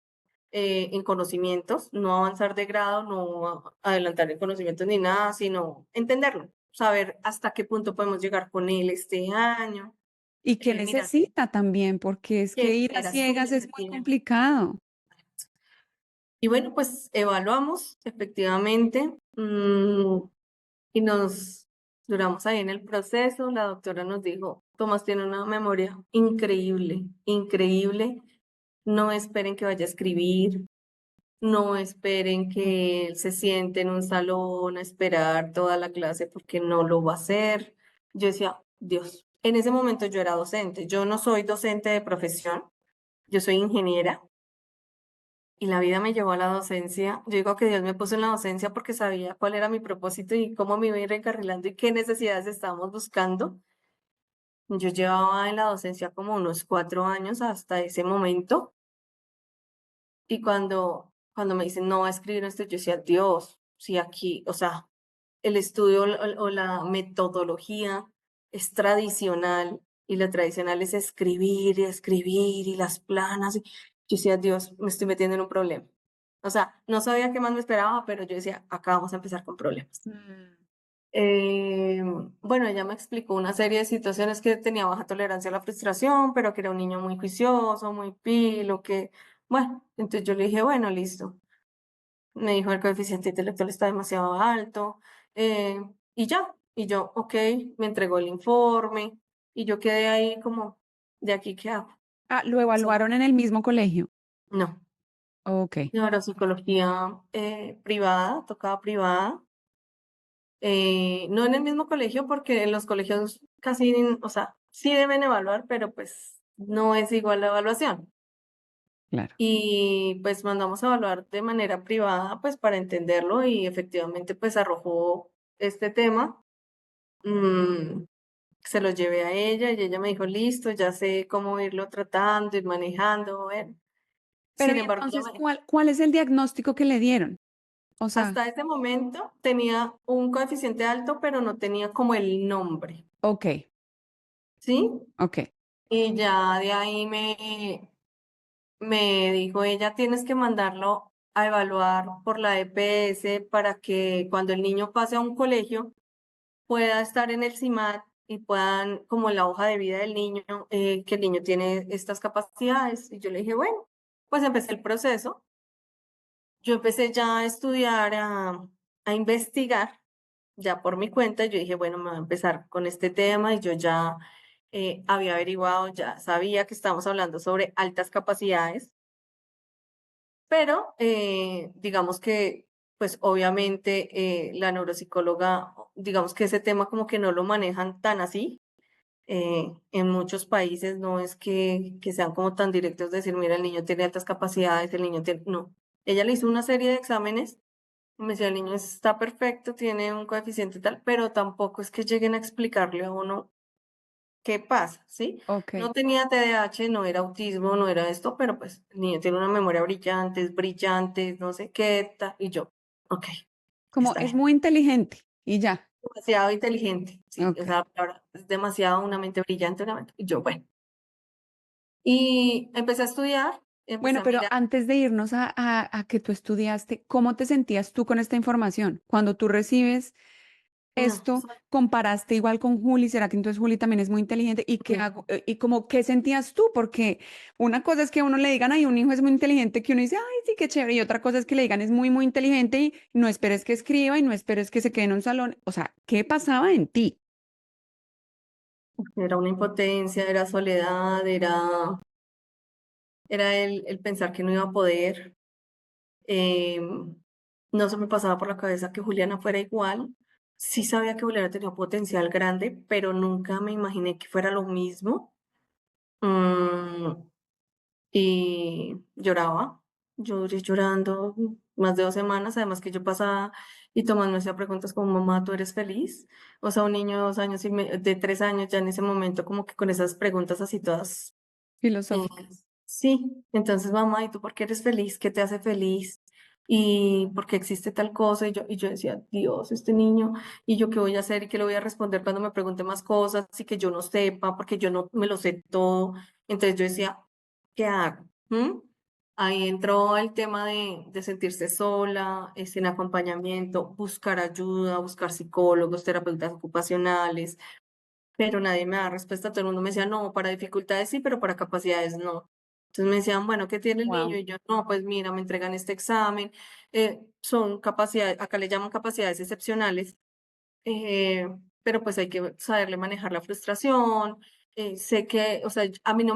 en conocimientos, no avanzar de grado, no adelantar en conocimientos ni nada, sino entenderlo, saber hasta qué punto podemos llegar con él este año. Y que Mira, necesita también, porque es que que ir a era su ciegas es muy necesidad. complicado. Y bueno, pues evaluamos efectivamente y nos duramos ahí en el proceso. La doctora nos dijo, Tomás tiene una memoria increíble, increíble. No esperen que vaya a escribir, no esperen que él se siente en un salón a esperar toda la clase porque no lo va a hacer. Yo decía, Dios, en ese momento yo era docente. Yo no soy docente de profesión, yo soy ingeniera. Y la vida me llevó a la docencia. Yo digo que Dios me puso en la docencia porque sabía cuál era mi propósito y cómo me iba a ir encarrilando y qué necesidades estábamos buscando. Yo llevaba en la docencia como unos 4 años hasta ese momento. Y cuando me dicen no va a escribir esto, yo decía, Dios, si aquí, o sea, el estudio o la metodología es tradicional y lo tradicional es escribir y las planas. Yo decía, Dios, me estoy metiendo en un problema. O sea, no sabía qué más me esperaba, pero yo decía, acá vamos a empezar con problemas. Mm. Eh, bueno, ella me explicó una serie de situaciones que tenía baja tolerancia a la frustración, pero que era un niño muy juicioso, muy pilo, que, bueno, entonces yo le dije, bueno, listo. Me dijo el coeficiente intelectual está demasiado alto, eh, y ya, y yo, ok, me entregó el informe, y yo quedé ahí como, ¿de aquí qué hago? Ah, ¿lo O sea, evaluaron en el mismo colegio? no, Okey. neuropsicología privada, tocaba privada, no en el mismo colegio porque en los colegios casi, o sea, sí deben evaluar, pero pues no es igual la evaluación. Claro. Y pues mandamos a evaluar de manera privada, pues para entenderlo y efectivamente pues arrojó este tema. Mm, Se lo llevé a ella y ella me dijo, listo, ya sé cómo irlo tratando, ir manejando. Bueno. Pero, Sin y embargo, entonces, ¿cuál es el diagnóstico que le dieron? O sea, hasta ese momento tenía un coeficiente alto, pero no tenía como el nombre, okey, ¿sí? okey. Y ya de ahí me dijo ella, tienes que mandarlo a evaluar por la EPS para que cuando el niño pase a un colegio pueda estar en el CIMAT y puedan, como en la hoja de vida del niño, que el niño tiene estas capacidades. Y yo le dije, bueno, pues empecé el proceso. Yo empecé ya a estudiar, a investigar, ya por mi cuenta. Yo dije, bueno, me voy a empezar con este tema y yo ya había averiguado, ya sabía que estamos hablando sobre altas capacidades, pero digamos que, pues obviamente la neuropsicóloga, digamos que ese tema como que no lo manejan tan así. En muchos países no es que sean como tan directos de decir, mira, el niño tiene altas capacidades, el niño tiene, no. Ella le hizo una serie de exámenes, me decía, el niño está perfecto, tiene un coeficiente tal, pero tampoco es que lleguen a explicarle a uno qué pasa, ¿sí? No Okey. tenía TDAH, no era autismo, no era esto, pero pues el niño tiene una memoria brillante, es brillante, no sé qué, tal, y yo, ok, Como está es bien. muy inteligente y ya. Demasiado inteligente, sí, o Okey. sea, la palabra es demasiado una mente brillante, una mente, y yo, bueno. Y empecé a estudiar, empecé Bueno, a pero mirar. antes de irnos a que tú estudiaste, ¿cómo te sentías tú con esta información? Cuando tú recibes No, esto, ¿comparaste igual con Juli? ¿Será que entonces Juli también es muy inteligente? ¿Y qué no, hago? Y como, ¿qué sentías tú? Porque una cosa es que a uno le digan, ay, un hijo es muy inteligente, que uno dice, ay, sí, qué chévere. Y otra cosa es que le digan, es muy, muy inteligente y no esperes que escriba y no esperes que se quede en un salón. O sea, ¿qué pasaba en ti? era una impotencia, era soledad, era el pensar que no iba a poder. No se me pasaba por la cabeza que Juliana fuera igual. Sí sabía que Juliana tenía un potencial grande, pero nunca me imaginé que fuera lo mismo. Mm, y lloraba. Yo duré llorando más de 2 semanas, además que yo pasaba y Tomás me hacía preguntas como, mamá, ¿tú eres feliz? O sea, un niño de 2 años de 3 años ya en ese momento como que con esas preguntas así todas, eh, Filosóficas. sí, entonces mamá, ¿y tú por qué eres feliz? ¿Qué te hace feliz? ¿Y por qué existe tal cosa? Y yo decía, Dios, este niño, ¿y yo qué voy a hacer? ¿Y qué le voy a responder cuando me pregunte más cosas? Y que yo no sepa, porque yo no me lo sé todo. Entonces yo decía, ¿qué hago? ¿Mm? Ahí entró el tema de sentirse sola, sin acompañamiento, buscar ayuda, buscar psicólogos, terapeutas ocupacionales, pero nadie me da respuesta. Todo el mundo me decía, no, para dificultades sí, pero para capacidades no. Entonces me decían, bueno, ¿qué tiene el niño? Wow. Y yo, no, pues mira, me entregan este examen, son capacidades, acá le llaman capacidades excepcionales, eh, pero pues hay que saberle manejar la frustración. Sé que, o sea, a mí no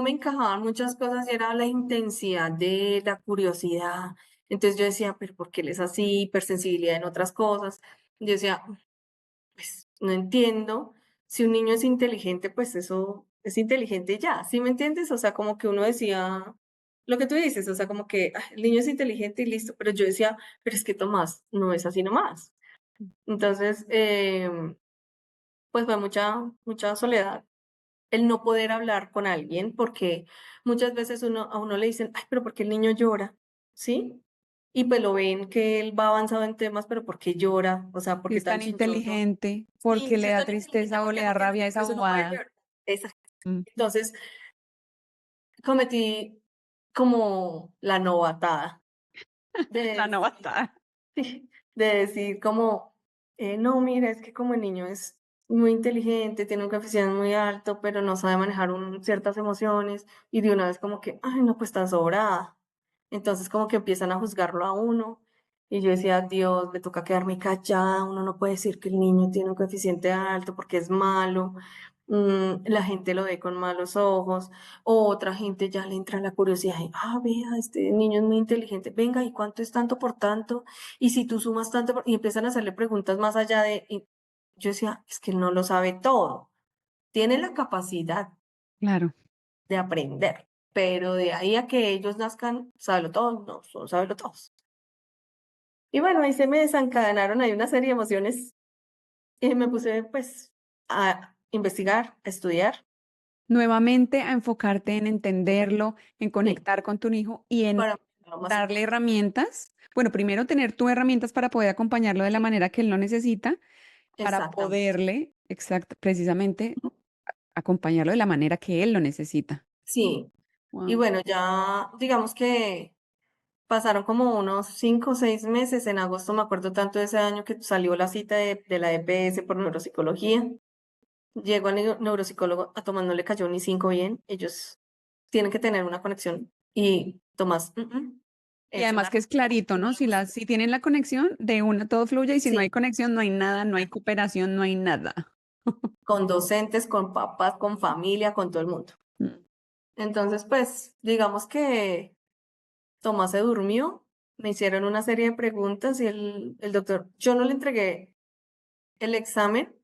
me encajaban muchas cosas y era la intensidad de la curiosidad. Entonces yo decía, pero ¿por qué él es así? Hipersensibilidad en otras cosas. Yo decía, pues no entiendo. Si un niño es inteligente, pues eso es inteligente y ya, ¿sí me entiendes? O sea, como que uno decía lo que tú dices, o sea, como que "Ah, el niño es inteligente y listo", pero yo decía, pero es que Tomás no es así nomás. Entonces, pues fue mucha soledad el no poder hablar con alguien, porque muchas veces a uno le dicen, ay, pero ¿por qué el niño llora? ¿Sí? Y pues lo ven que él va avanzado en temas, pero ¿por qué llora? O sea, ¿por Si qué es tan tan chistoso? inteligente, Sí, porque si le es da tan inteligente, tristeza o ¿por le qué da no tiene rabia por esa eso no puede bobada. llorar? Exacto. Mm. Entonces, cometí como la novatada La de novatada. sí, de decir como, no, mira, es que como el niño es muy inteligente, tiene un coeficiente muy alto, pero no sabe manejar ciertas emociones, y de una vez como que, ay, no, pues tan sobrada. Entonces como que empiezan a juzgarlo a uno, y yo decía, Dios, me toca quedarme callada, uno no puede decir que el niño tiene un coeficiente alto porque es malo, la gente lo ve con malos ojos, o otra gente ya le entra la curiosidad, y, vea, este niño es muy inteligente, venga, ¿y cuánto es tanto por tanto? Y si tú sumas tanto, y empiezan a hacerle preguntas más allá y yo decía, es que él no lo sabe todo, tiene la capacidad Claro. de aprender, pero de ahí a que ellos nazcan, sábelo todo, no, son sábelo todos. Y bueno, ahí se me desencadenaron ahí una serie de emociones y me puse pues a investigar, a estudiar, Nuevamente a enfocarte en entenderlo, en sí, conectar con tu hijo y en para lo más darle importante. herramientas. Bueno, primero tener tú herramientas para poder acompañarlo de la manera que él lo necesita, para Exactamente. poderle, exacto, precisamente acompañarlo de la manera que él lo necesita. Sí, y Wow. bueno, ya digamos que pasaron como unos 5 o 6 meses. En agosto me acuerdo tanto de ese año que salió la cita de la EPS por neuropsicología. Llego al neuropsicólogo, a Tomás no le cayó ni 5 bien. Ellos tienen que tener una conexión y Tomás, Y es además una que es rosita clarito, y no ¿no? le Si gusta. si tienen la conexión, de una todo fluye y si no Sí, hay conexión, no hay nada, no hay cooperación, no hay nada. con docentes, con papás, con familia, con todo el mundo. Mm. Entonces, pues, digamos que Tomás se durmió, me hicieron una serie de preguntas y el doctor, yo no le entregué el examen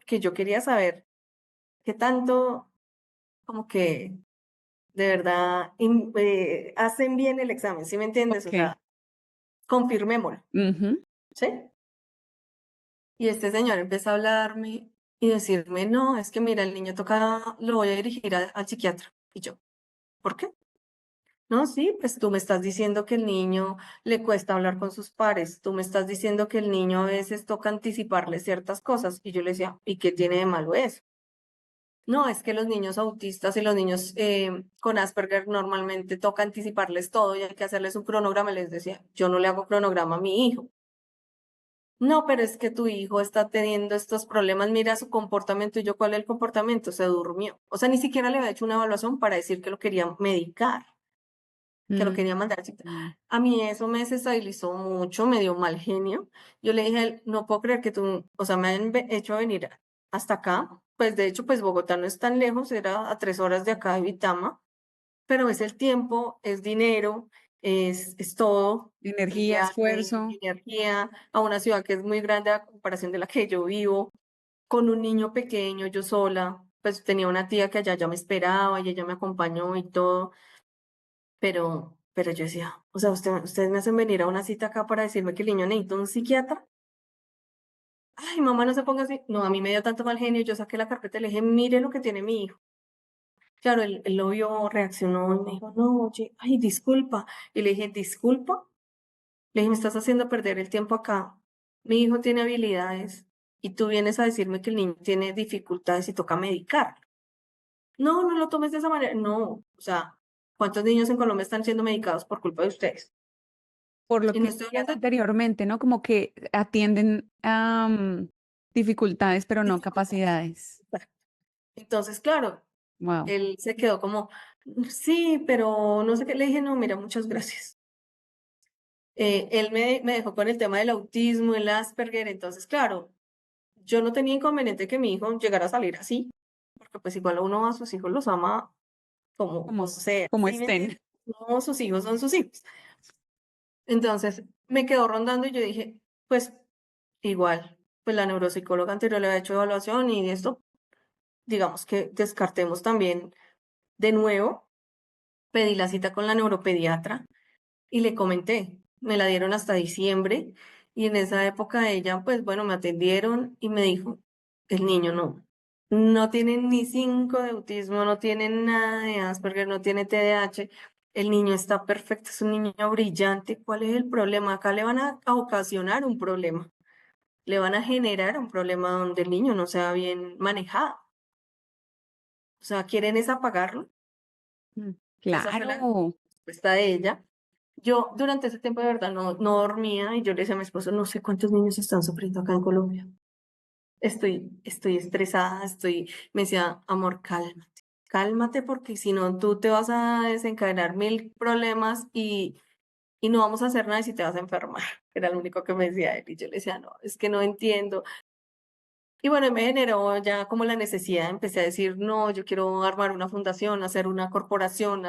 que yo quería saber qué tanto como que de verdad hacen bien el examen, ¿sí me entiendes? O Ok. sea, confirmémoslo, Ujú. ¿sí? Y este señor empezó a hablarme y decirme, no, es que mira, el niño toca, lo voy a dirigir al psiquiatra. Y yo, ¿por qué? No, sí, pues tú me estás diciendo que el niño le cuesta hablar con sus pares, tú me estás diciendo que el niño a veces toca anticiparle ciertas cosas. Y yo le decía, ¿y qué tiene de malo eso? No, es que los niños autistas y los niños con Asperger normalmente toca anticiparles todo y hay que hacerles un cronograma. Les decía, yo no le hago cronograma a mi hijo. No, pero es que tu hijo está teniendo estos problemas, mira su comportamiento. Y yo, ¿cuál es el comportamiento? Se durmió. O sea, ni siquiera le había hecho una evaluación para decir que lo quería medicar, que lo quería mandar a cita. Mm. A mí eso me desestabilizó mucho, me dio mal genio. Yo le dije, a él, no puedo creer que tú, o sea, me han hecho venir hasta acá. Pues de hecho, pues Bogotá no es tan lejos, era a 3 horas de acá de Vitama, pero es el tiempo, es dinero, es todo, el Energía, viaje, esfuerzo. energía, a una ciudad que es muy grande a comparación de la que yo vivo, con un niño pequeño, yo sola, pues tenía una tía que allá ya me esperaba y ella me acompañó y todo, pero yo decía, o sea, ustedes me hacen venir a una cita acá para decirme que el niño necesita un psiquiatra. Ay, mamá, no se ponga así. No, a mí me dio tanto mal genio, yo saqué la carpeta y le dije, mire lo que tiene mi hijo. Claro, él lo vio, reaccionó y me dijo, no, oye, ay, disculpa. Y le dije, ¿disculpa? Le dije, me estás haciendo perder el tiempo acá. Mi hijo tiene habilidades y tú vienes a decirme que el niño tiene dificultades y toca medicar. No, no lo tomes de esa manera. No, o sea, ¿Cuántos niños en Colombia están siendo medicados por culpa de ustedes? Por lo Y no que estoy decías hablando anteriormente, ¿no? Como que atienden a dificultades, pero de no dificultades. capacidades. Exacto. Entonces, claro, Wow. él se quedó como, sí, pero no sé qué. Le dije, no, mira, muchas gracias. Él me dejó con el tema del autismo, el Asperger, entonces, claro, yo no tenía inconveniente que mi hijo llegara a salir así, porque pues igual uno a sus hijos los ama como Como, sea, como ¿sí me estén. entiendes? No, sus hijos son sus hijos. Entonces, me quedó rondando y yo dije, pues igual, pues la neuropsicóloga anterior le había hecho evaluación y esto, digamos que descartemos también de nuevo, pedí la cita con la neuropediatra y le comenté, me la dieron hasta diciembre y en esa época ella, pues bueno, me atendieron y me dijo, el niño no tiene ni 5 de autismo, no tiene nada de Asperger, no tiene TDAH, el niño está perfecto, es un niño brillante, ¿cuál es el problema? Acá le van a ocasionar un problema, le van a generar un problema donde el niño no sea bien manejado, o sea, quieren es apagarlo. Mm, Esa fue la claro. respuesta de ella. Yo durante ese tiempo de verdad no dormía y yo le decía a mi esposo, no sé cuántos niños están sufriendo acá en Colombia. Estoy estresada, me decía, amor, cálmate porque si no tú te vas a desencadenar 1000 problemas y no vamos a hacer nada y si te vas a enfermar. Era lo único que me decía él y yo le decía, no, es que no entiendo. Y bueno, me generó ya como la necesidad, empecé a decir, no, yo quiero armar una fundación, hacer una corporación,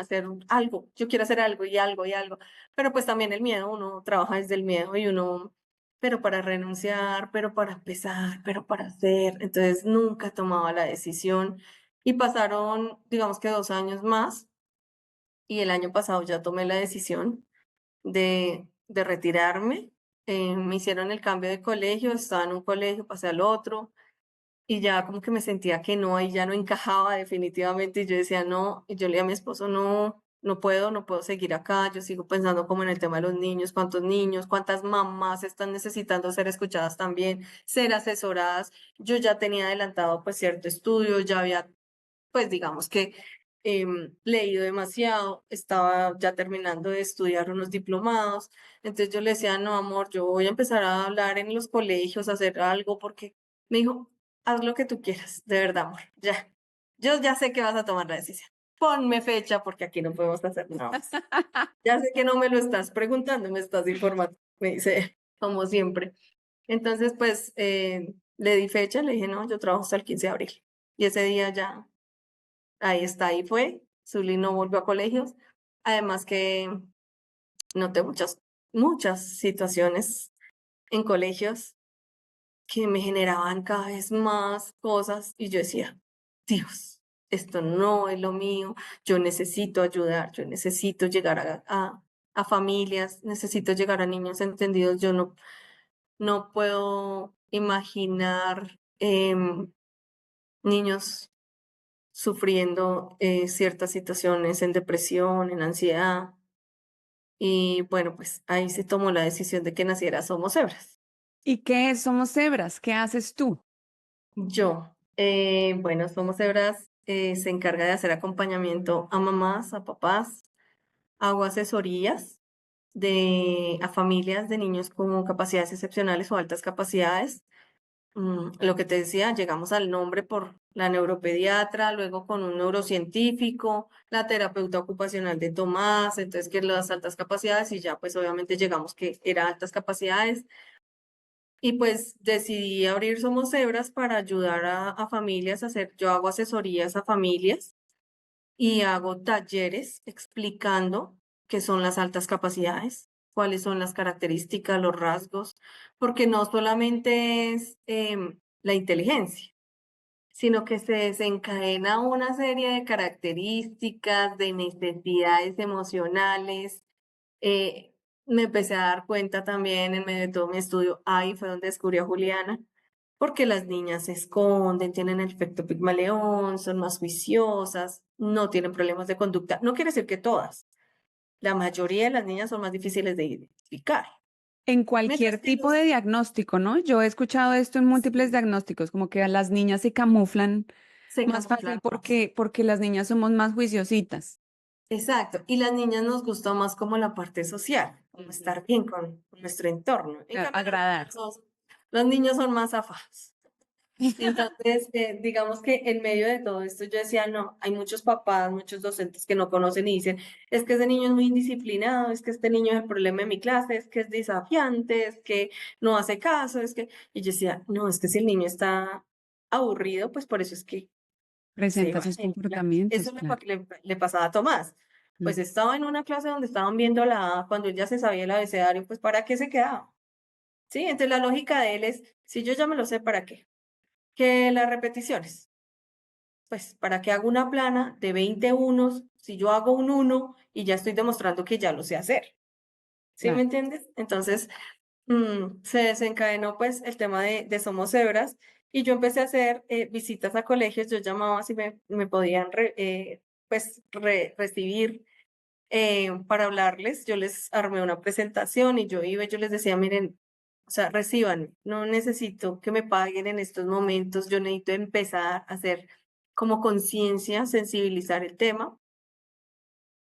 algo, yo quiero hacer algo y algo y algo, pero pues también el miedo, uno trabaja desde el miedo y uno, pero para renunciar, pero para empezar, pero para hacer, entonces nunca tomaba la decisión y pasaron, digamos que 2 años más y el año pasado ya tomé la decisión de retirarme. Me hicieron el cambio de colegio, estaba en un colegio, pasé al otro y ya como que me sentía que no, ahí ya no encajaba definitivamente y yo decía no, y yo le dije a mi esposo, no puedo seguir acá, yo sigo pensando como en el tema de los niños, cuántas mamás están necesitando ser escuchadas también, ser asesoradas, yo ya tenía adelantado pues cierto estudio, ya había pues digamos que leído demasiado, estaba ya terminando de estudiar unos diplomados, entonces yo le decía, no, amor, yo voy a empezar a hablar en los colegios, a hacer algo, porque me dijo, haz lo que tú quieras, de verdad, amor, ya, yo ya sé que vas a tomar la decisión. Ponme fecha porque aquí no podemos hacer nada más. Ya sé que no me lo estás preguntando, me estás informando, me dice, como siempre. Entonces, pues, le di fecha, le dije, no, yo trabajo hasta el 15 de abril. Y ese día ya ahí está, ahí fue. Zully no volvió a colegios. Además que noté muchas situaciones en colegios que me generaban cada vez más cosas y yo decía, Dios, esto no es lo mío, yo necesito ayudar, yo necesito llegar a familias, necesito llegar a niños entendidos, yo no puedo imaginar niños sufriendo ciertas situaciones en depresión, en ansiedad. Y bueno, pues ahí se tomó la decisión de que naciera Somos Hebras. ¿Y qué es Somos Cebras? ¿Qué haces tú? Bueno, Somos Hebras se encarga de hacer acompañamiento a mamás, a papás, hago asesorías a familias de niños con capacidades excepcionales o altas capacidades. Lo que te decía, llegamos al nombre por la neuropediatra, luego con un neurocientífico, la terapeuta ocupacional de Tomás, entonces que las altas capacidades y ya pues obviamente llegamos que era altas capacidades y pues decidí abrir Somos Hebras para ayudar a familias a hacer, yo hago asesorías a familias y hago talleres explicando qué son las altas capacidades, cuáles son las características, los rasgos, porque no solamente es la inteligencia, sino que se desencadena una serie de características, de necesidades emocionales. Eh, Me empecé a dar cuenta también en medio de todo mi estudio, ahí fue donde descubrí a Juliana, porque las niñas se esconden, tienen el efecto Pigmaleón, son más juiciosas, no tienen problemas de conducta. No quiere decir que todas, la mayoría de las niñas son más difíciles de identificar. En Mientras cualquier que tipo de diagnóstico, ¿no? Yo he escuchado esto en múltiples sí, diagnósticos, como que a las niñas se camuflan se más fácil camuflan más. porque las niñas somos más juiciositas. exacto. Y las niñas nos gusta más como la parte social, como Ujú. estar bien con nuestro entorno. En Claro, cambio, agradar. los niños son más afados. Entonces, digamos que en medio de todo esto yo decía, no, hay muchos papás, muchos docentes que no conocen y dicen, es que ese niño es muy indisciplinado, es que este niño es el problema de mi clase, es que es desafiante, es que no hace caso, es que... Y yo decía, no, es que si el niño está aburrido, pues por eso es que se Presenta va. sus Eso comportamientos, le, claro. le pasaba a Tomás. Mm, Pues estaba en una clase donde estaban viendo la A, cuando él ya se sabía el abecedario, pues ¿para qué se quedaba? Sí, entonces la lógica de él es, si yo ya me lo sé, ¿para qué? Que las repeticiones. Pues, ¿para qué hago una plana de 20 unos si yo hago un uno y ya estoy demostrando que ya lo sé hacer? ¿Sí me claro. entiendes? Entonces, se desencadenó pues el tema de Somos Cebras y yo empecé a hacer visitas a colegios, yo llamaba si me podían pues recibir para hablarles, yo les armé una presentación y yo iba y yo les decía, miren, o sea, reciban, no necesito que me paguen en estos momentos, yo necesito empezar a hacer como conciencia, sensibilizar el tema.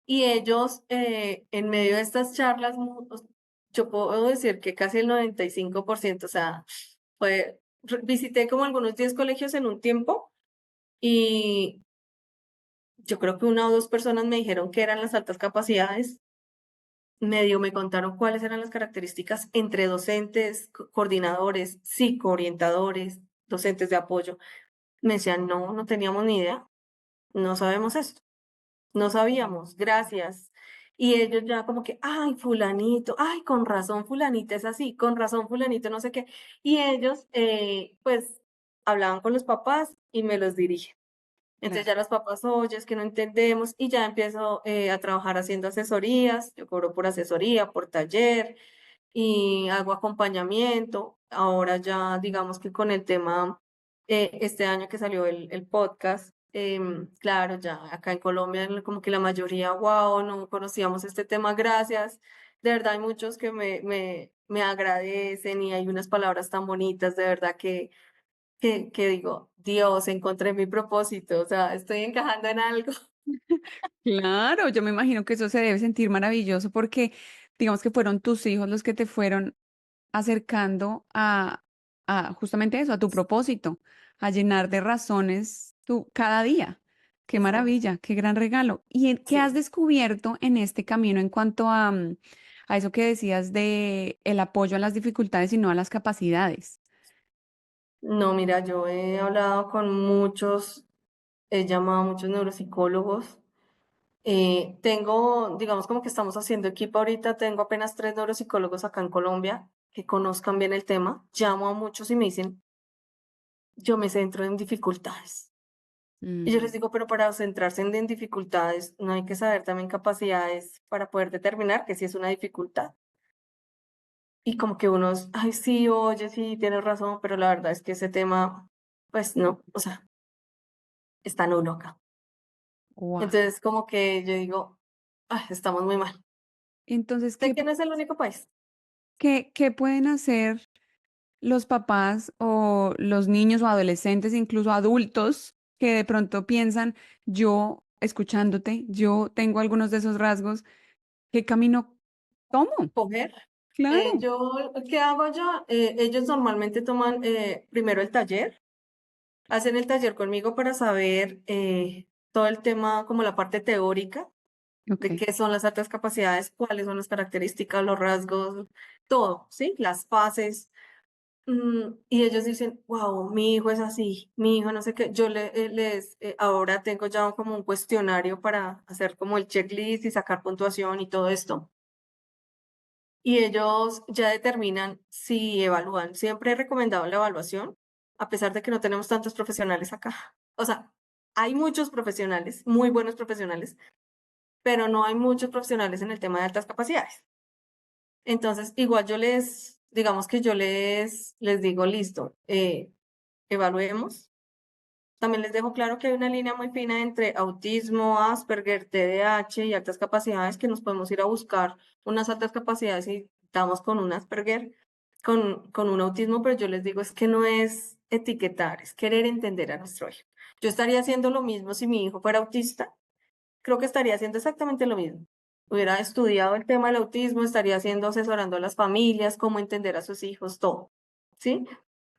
Y ellos, en medio de estas charlas, yo puedo decir que casi el 95%, o sea, visité como algunos 10 colegios en un tiempo y yo creo que una o dos personas me dijeron que eran las altas capacidades. Medio me contaron cuáles eran las características entre docentes, coordinadores, psicoorientadores, docentes de apoyo. Me decían, no, no teníamos ni idea, no sabemos esto, no sabíamos, gracias. Y ellos ya como que, ay, fulanito, ay, con razón fulanita es así, con razón fulanito no sé qué. Y ellos, pues, hablaban con los papás y me los dirigen. Entonces Claro. ya los papás, oye, es que no entendemos y ya empiezo a trabajar haciendo asesorías, yo cobro por asesoría, por taller y hago acompañamiento. Ahora ya digamos que con el tema, este año que salió el podcast, claro, ya acá en Colombia como que la mayoría, wow, no conocíamos este tema, gracias. De verdad hay muchos que me agradecen y hay unas palabras tan bonitas, de verdad que digo, Dios, encontré mi propósito, o sea, estoy encajando en algo. Claro, yo me imagino que eso se debe sentir maravilloso porque digamos que fueron tus hijos los que te fueron acercando a justamente eso, a tu propósito, a llenar de razones tu cada día. Qué Exacto. maravilla, qué gran regalo. ¿Y qué has Sí. descubierto en este camino en cuanto a eso que decías de el apoyo a las dificultades y no a las capacidades? No, mira, yo he hablado con muchos, he llamado a muchos neuropsicólogos. Tengo, digamos, como que estamos haciendo equipo ahorita, tengo apenas 3 neuropsicólogos acá en Colombia que conozcan bien el tema. Llamo a muchos y me dicen, yo me centro en dificultades. Y yo les Ujú. digo, pero para centrarse en dificultades, no hay que saber también capacidades para poder determinar que sí es una dificultad. Y como que unos, ay, sí, oye, sí, tienes razón, pero la verdad es que ese tema, pues no, o sea, está nulo acá. Guau. Entonces, como que yo digo, ay, estamos muy mal. Entonces, Sé que no es el único país. qué pueden hacer los papás o los niños o adolescentes, incluso adultos, que de pronto piensan, yo escuchándote, yo tengo algunos de esos rasgos, ¿qué camino tomo? Coger. Claro. ¿Qué hago yo? Ellos normalmente toman primero el taller, hacen el taller conmigo para saber todo el tema, como la parte teórica de Ok. qué son las altas capacidades, cuáles son las características, los rasgos, todo, ¿sí? Las fases. Y ellos dicen, wow, mi hijo es así, mi hijo no sé qué. Yo ahora tengo ya como un cuestionario para hacer como el checklist y sacar puntuación y todo esto. Y ellos ya determinan si evalúan. Siempre he recomendado la evaluación, a pesar de que no tenemos tantos profesionales acá. O sea, hay muchos profesionales, muy buenos profesionales, pero no hay muchos profesionales en el tema de altas capacidades. Entonces, igual digamos que yo les digo, listo, evaluemos. También les dejo claro que hay una línea muy fina entre autismo, Asperger, TDAH y altas capacidades, que nos podemos ir a buscar unas altas capacidades y estamos con un Asperger, con un autismo, pero yo les digo, es que no es etiquetar, es querer entender a nuestro hijo. Yo estaría haciendo lo mismo si mi hijo fuera autista creo que estaría haciendo exactamente lo mismo. Hubiera estudiado el tema del autismo, estaría haciendo, asesorando a las familias, cómo entender a sus hijos, todo, ¿sí?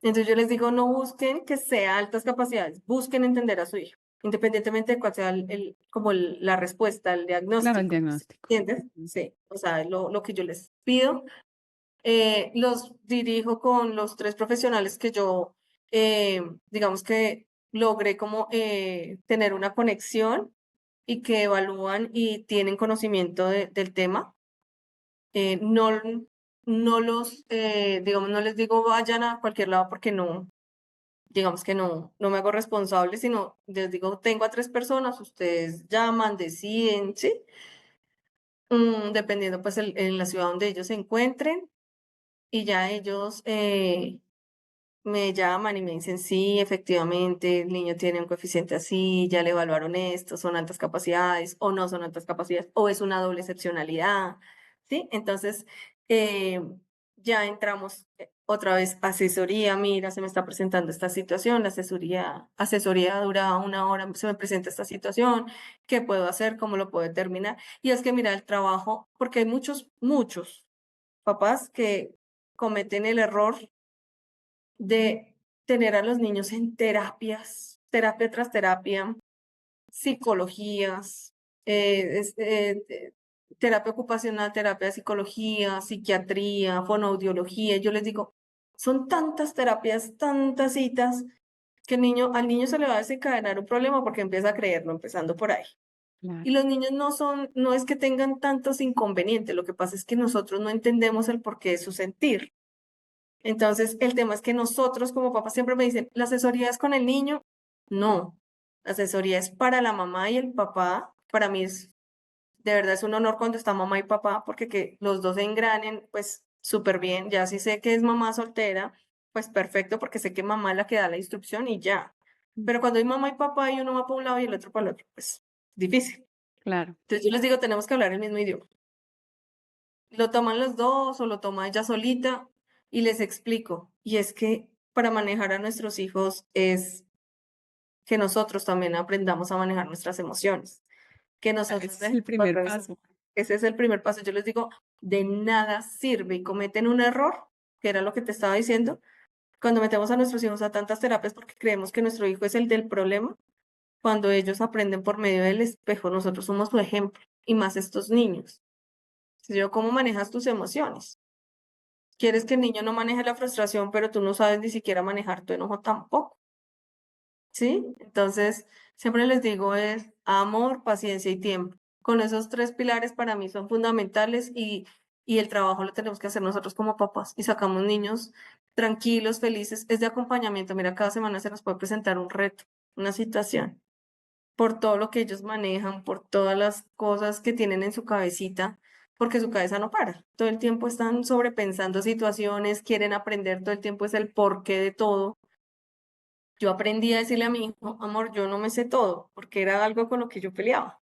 Entonces yo les digo, no busquen que sea altas capacidades, busquen entender a su hijo, independientemente de cuál sea la respuesta, el Claro, el diagnóstico, ¿sí? diagnóstico. ¿Entiendes? Ujú. Sí, o sea, es lo que yo les pido. Los dirijo con los 3 profesionales que yo, digamos que logré como tener una conexión y que evalúan y tienen conocimiento del tema. No, no los, digamos, no les digo vayan a cualquier lado porque no, digamos que no me hago responsable, sino les digo, tengo a 3 personas, ustedes llaman, deciden, ¿sí? Dependiendo pues en la ciudad donde ellos se encuentren y ya ellos me llaman y me dicen, sí, efectivamente, el niño tiene un coeficiente así, ya le evaluaron esto, son altas capacidades o no son altas capacidades o es una doble excepcionalidad, ¿sí? Entonces, eh, ya entramos otra vez asesoría, mira, se me está presentando esta situación, la asesoría dura 1 hora, se me presenta esta situación, ¿qué puedo hacer? ¿Cómo lo puedo determinar? Y es que mira, el trabajo, porque hay muchos papás que cometen el error de tener a los niños en terapias, terapia tras terapia, psicologías, terapia ocupacional, terapia de psicología, psiquiatría, fonoaudiología. Yo les digo, son tantas terapias, tantas citas, que al niño se le va a desencadenar un problema porque empieza a creerlo, empezando por ahí. Claro. Y los niños no es que tengan tantos inconvenientes, lo que pasa es que nosotros no entendemos el porqué de su sentir. Entonces, el tema es que nosotros como papás siempre me dicen, ¿la asesoría es con el niño? No, la asesoría es para la mamá y el papá. Para mí de verdad es un honor cuando está mamá y papá, porque que los dos se engranen, pues súper bien. Ya si sé que es mamá soltera, pues perfecto, porque sé que mamá es la que da la instrucción y ya. Pero cuando hay mamá y papá y uno va para un lado y el otro para el otro, pues difícil. Claro. Entonces yo les digo, tenemos que hablar el mismo idioma. Lo toman los dos o lo toma ella solita y les explico. Y es que para manejar a nuestros hijos es que nosotros también aprendamos a manejar nuestras emociones, que Ese nosotros es el dejemos primer pasar eso. paso. Ese es el primer paso. Yo les digo, de nada sirve y cometen un error, que era lo que te estaba diciendo, cuando metemos a nuestros hijos a tantas terapias porque creemos que nuestro hijo es el del problema, cuando ellos aprenden por medio del espejo, nosotros somos su ejemplo, y más estos niños. Yo, ¿cómo manejas tus emociones? Quieres que el niño no maneje la frustración, pero tú no sabes ni siquiera manejar tu enojo tampoco, ¿sí? Entonces, siempre les digo es amor, paciencia y tiempo. Con esos 3 pilares para mí son fundamentales y el trabajo lo tenemos que hacer nosotros como papás y sacamos niños tranquilos, felices. Es de acompañamiento. Mira, cada semana se nos puede presentar un reto, una situación, por todo lo que ellos manejan, por todas las cosas que tienen en su cabecita, porque su cabeza no para. Todo el tiempo están sobrepensando situaciones, quieren aprender, todo el tiempo es el porqué de todo. Yo aprendí a decirle a mi hijo, amor, yo no me sé todo, porque era algo con lo que yo peleaba,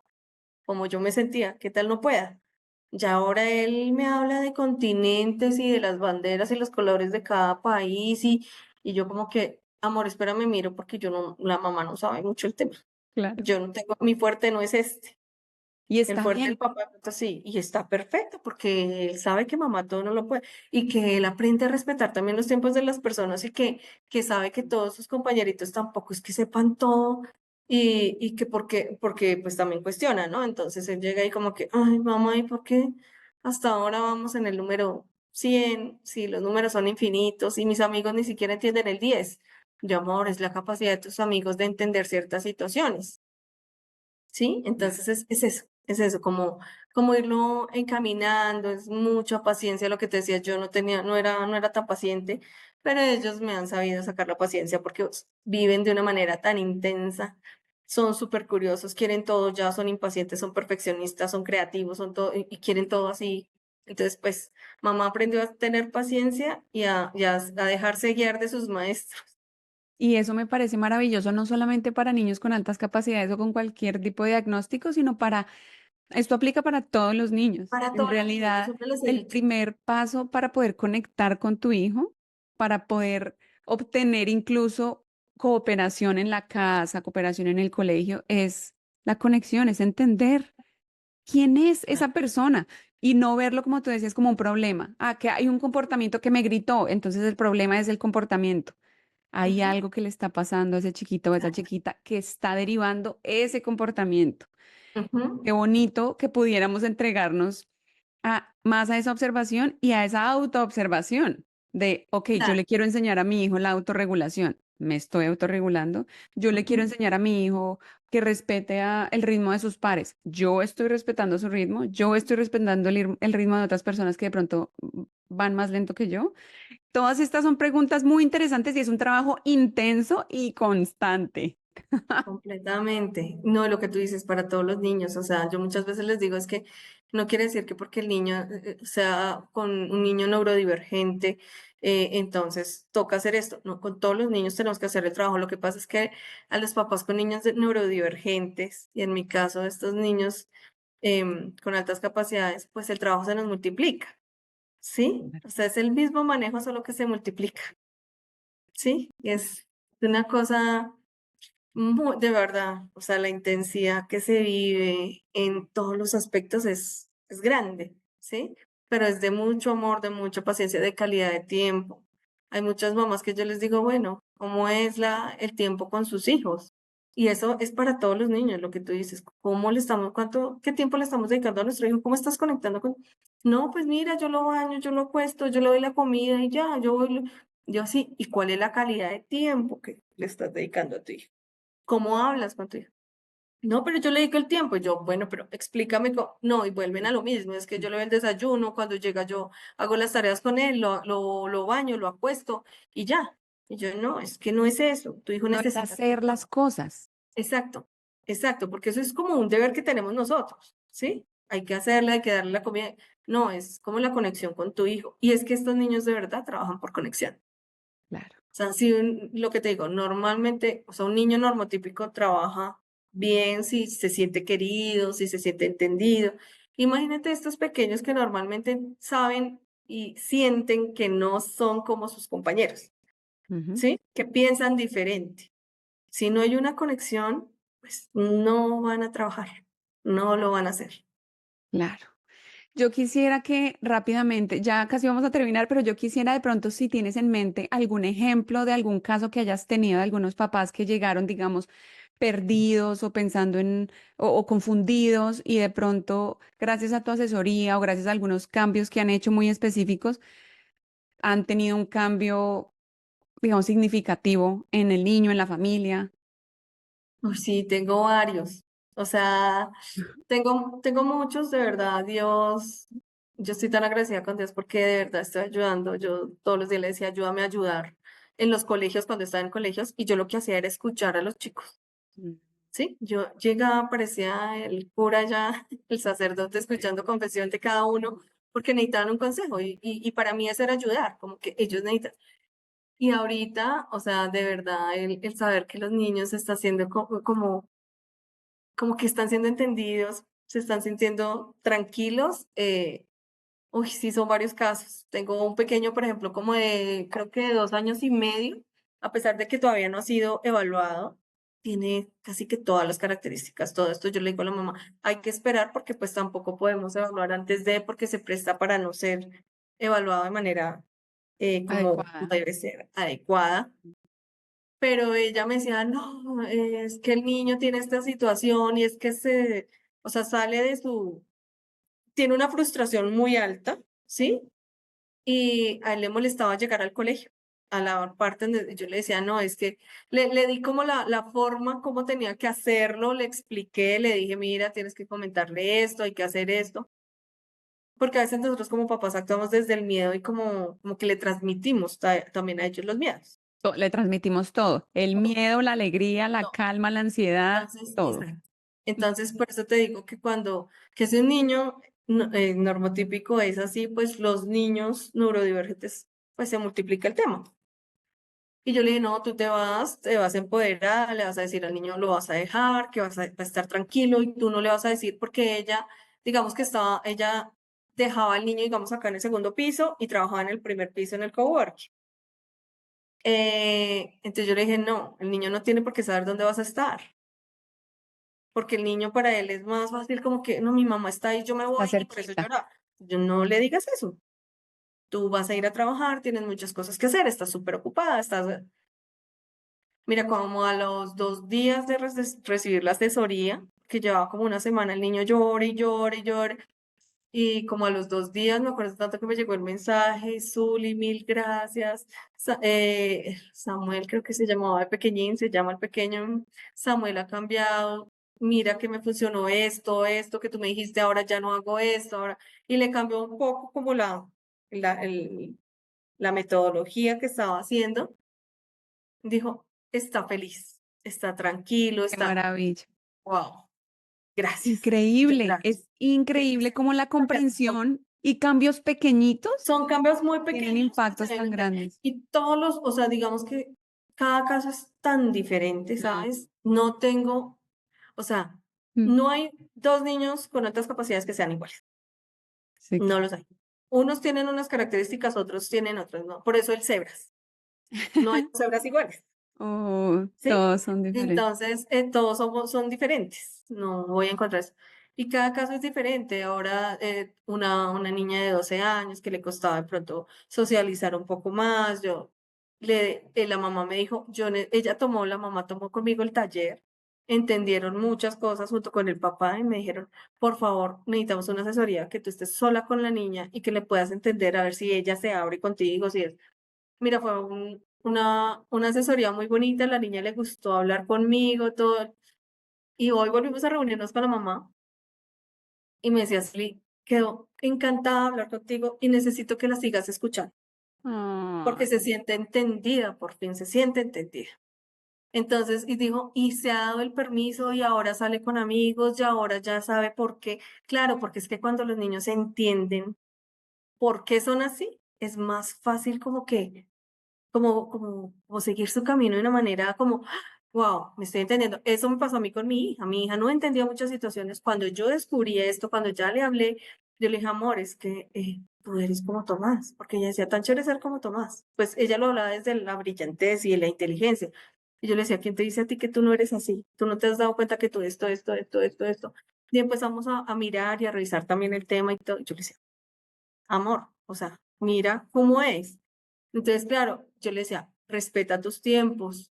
como yo me sentía, ¿qué tal no pueda? Ya ahora él me habla de continentes y de las banderas y los colores de cada país y yo como que, amor, espérame, miro porque yo no, la mamá no sabe mucho el tema. Claro. Yo no tengo, mi fuerte no es este. Y El está fuerte bien. del papá, de pronto sí, y está perfecto porque él sabe que mamá todo no lo puede y que él aprende a respetar también los tiempos de las personas y que sabe que todos sus compañeritos tampoco es que sepan todo y que porque pues también cuestiona, ¿no? Entonces él llega ahí como que, ay, mamá, ¿y por qué hasta ahora vamos en el número 100 si los números son infinitos y mis amigos ni siquiera entienden el 10? Yo, amor, es la capacidad de tus amigos de entender ciertas situaciones. ¿Sí? Claro. Entonces es eso, como irlo encaminando, es mucha paciencia, lo que te decía, yo no era tan paciente, pero ellos me han sabido sacar la paciencia porque viven de una manera tan intensa, son súper curiosos, quieren todo ya, son impacientes, son perfeccionistas, son creativos, son todo, y quieren todo así. Entonces, pues, mamá aprendió a tener paciencia y a dejarse guiar de sus maestros. Y eso me parece maravilloso, no solamente para niños con altas capacidades o con cualquier tipo de diagnóstico, sino esto aplica para todos los niños. Para En todos los niños, yo realidad, siempre les he el dicho. primer paso para poder conectar con tu hijo, para poder obtener incluso cooperación en la casa, cooperación en el colegio, es La conexión es entender quién es esa persona y no verlo, como tú decías, como un problema. Ah, que hay un comportamiento que me gritó, entonces el problema es el comportamiento. Hay Ujú, algo que le está pasando a ese chiquito o a esa chiquita que está derivando ese comportamiento. Qué ujú, bonito que pudiéramos entregarnos más a esa observación y a esa autoobservación de, ok, yo claro, le quiero enseñar a mi hijo la autorregulación, me estoy autorregulando, yo le quiero ujú, enseñar a mi hijo que respete el ritmo de sus pares, yo estoy respetando su ritmo, yo estoy respetando el ritmo de otras personas que de pronto van más lento que yo. Todas estas son preguntas muy interesantes y es un trabajo intenso y constante. completamente. No, lo que tú dices para todos los niños, o sea, yo muchas veces les digo es que no quiere decir que porque el niño sea con un niño neurodivergente, entonces toca hacer esto. No, con todos los niños tenemos que hacer el trabajo. Lo que pasa es que a los papás con niños neurodivergentes, y en mi caso estos niños con altas capacidades, pues el trabajo se nos multiplica, ¿sí? O sea, es el mismo manejo, solo que se multiplica, ¿sí? Y es una cosa de verdad, o sea, la intensidad que se vive en todos los aspectos es grande, ¿sí? Pero es de mucho amor, de mucha paciencia, de calidad de tiempo. Hay muchas mamás que yo les digo, bueno, ¿cómo es el tiempo con sus hijos? Y eso es para todos los niños, lo que tú dices, ¿cómo le estamos, qué tiempo le estamos dedicando a nuestro hijo? ¿Cómo estás conectando con? No, pues mira, yo lo baño, yo lo acuesto, yo le doy la comida y ya, yo así. ¿Y cuál es la calidad de tiempo que le estás dedicando a tu hijo? ¿Cómo hablas con tu hijo? No, pero yo le dedico el tiempo. Y yo, bueno, pero explícame no, y vuelven a lo mismo. Es que yo le doy el desayuno, cuando llega yo hago las tareas con él, lo baño, lo acuesto y ya. Y yo, no, es que no es eso. Tu hijo No es necesita hacer tiempo. las cosas. Exacto, exacto, porque eso es como un deber que tenemos nosotros, ¿sí? Hay que hacerle, hay que darle la comida. No, es como la conexión con tu hijo. Y es que estos niños de verdad trabajan por conexión. Claro. O sea, si lo que te digo, normalmente, o sea, un niño normotípico trabaja bien si se siente querido, si se siente entendido. Imagínate estos pequeños que normalmente saben y sienten que no son como sus compañeros, Ujú. ¿sí? Que piensan diferente. Si no hay una conexión, pues no van a trabajar, no lo van a hacer. Claro. Yo quisiera que rápidamente, ya casi vamos a terminar, pero yo quisiera de pronto si tienes en mente algún ejemplo de algún caso que hayas tenido de algunos papás que llegaron, digamos, perdidos o pensando o confundidos y de pronto, gracias a tu asesoría o gracias a algunos cambios que han hecho muy específicos, han tenido un cambio, digamos, significativo en el niño, en la familia. Uy, sí, tengo varios. O sea, tengo muchos, de verdad, Dios. Yo estoy tan agradecida con Dios porque de verdad estoy ayudando. Yo todos los días le decía, ayúdame a ayudar en los colegios, cuando estaba en colegios, y yo lo que hacía era escuchar a los chicos, Mm. ¿sí? Yo llegaba, parecía el cura ya, el sacerdote escuchando confesión de cada uno, porque necesitaban un consejo, y para mí eso era ayudar, como que ellos necesitan. Y ahorita, o sea, de verdad, el saber que los niños se están haciendo como que están siendo entendidos, se están sintiendo tranquilos. Uy, sí, son varios casos. Tengo un pequeño, por ejemplo, como creo que de 2 años y medio, a pesar de que todavía no ha sido evaluado, tiene casi que todas las características, todo esto. Yo le digo a la mamá, hay que esperar porque pues tampoco podemos evaluar antes de, porque se presta para no ser evaluado de manera como Adecuada. debe ser, adecuada. Pero ella me decía, no, es que el niño tiene esta situación y es que o sea, tiene una frustración muy alta, ¿sí? Y a él le molestaba llegar al colegio, a la parte donde yo le decía, no, es que le di como la forma, cómo tenía que hacerlo, le expliqué, le dije, mira, tienes que comentarle esto, hay que hacer esto, porque a veces nosotros como papás actuamos desde el miedo y como que le transmitimos también a ellos los miedos. Le transmitimos todo, el miedo, la alegría, la calma, la ansiedad, Entonces, todo. exacto. Entonces, por eso te digo que si un niño normotípico es así, pues los niños neurodivergentes, pues se multiplica el tema. Y yo le dije, no, tú te vas a empoderar, le vas a decir al niño, lo vas a dejar, que va a estar tranquilo y tú no le vas a decir porque ella, digamos que ella dejaba al niño, digamos, acá en el segundo piso y trabajaba en el primer piso en el coworking. Entonces yo le dije, no, el niño no tiene por qué saber dónde vas a estar. porque el niño para él es más fácil como que, no, mi mamá está ahí, yo me Está voy y por eso cerquita. llora. Yo no le digas eso. Tú vas a ir a trabajar, tienes muchas cosas que hacer, estás súper ocupada, estás... Mira, como a los 2 días de recibir la asesoría, que llevaba como una semana, el niño llora y llora y llora, y como a los 2 días, me acuerdo tanto que me llegó el mensaje, Zuli, mil gracias. Samuel, creo que se llamaba el pequeñín, se llama el pequeño. Samuel ha cambiado. Mira que me funcionó esto que tú me dijiste, ahora ya no hago esto, ahora. Y le cambió un poco como la, el- la metodología que estaba haciendo. Dijo, está feliz, está tranquilo, Qué está, maravilla. wow, gracias. Y yo, Increíble, gracias. es increíble cómo la comprensión y cambios pequeñitos Son cambios muy tienen pequeños que se impactos tan deben tener. grandes. Y todos los, o sea, digamos que cada caso es tan diferente, Mm, ¿sabes? No tengo, o sea, mm, no hay dos niños con altas capacidades que sean iguales. sí, No claro. los hay. Unos tienen unas características, otros tienen otras, ¿no? Por eso el cebras. No hay cebras iguales. Oh, ¿Sí? todos son diferentes. Entonces, todos son diferentes, no voy a encontrar eso. Y cada caso es diferente. Ahora, una niña de 12 años que le costaba de pronto socializar un poco más, la mamá me dijo, la mamá tomó conmigo el taller, entendieron muchas cosas junto con el papá y me dijeron, por favor, necesitamos una asesoría, que tú estés sola con la niña y que le puedas entender a ver si ella se abre contigo, si es Mira, fue una asesoría muy bonita, la niña le gustó hablar conmigo, todo, y hoy volvimos a reunirnos con la mamá y me decía, Sly, quedó encantada de hablar contigo y necesito que la sigas escuchando, porque Ay, se siente entendida, por fin se siente entendida. Entonces, y dijo, y se ha dado el permiso y ahora sale con amigos y ahora ya sabe por qué. Claro, porque es que cuando los niños entienden por qué son así, es más fácil como seguir su camino de una manera como, wow, me estoy entendiendo. Eso me pasó a mí con mi hija. Mi hija no entendía muchas situaciones. Cuando yo descubrí esto, cuando ya le hablé, yo le dije, amor, es que tú eres como Tomás, porque ella decía, tan chévere ser como Tomás. Pues ella lo hablaba desde la brillantez y la inteligencia. Y yo le decía, ¿quién te dice a ti que tú no eres así? Tú no te has dado cuenta que tú esto. Y empezamos a mirar y a revisar también el tema y todo. Y yo le decía, amor, o sea, mira cómo es. Entonces, claro, yo le decía, respeta tus tiempos,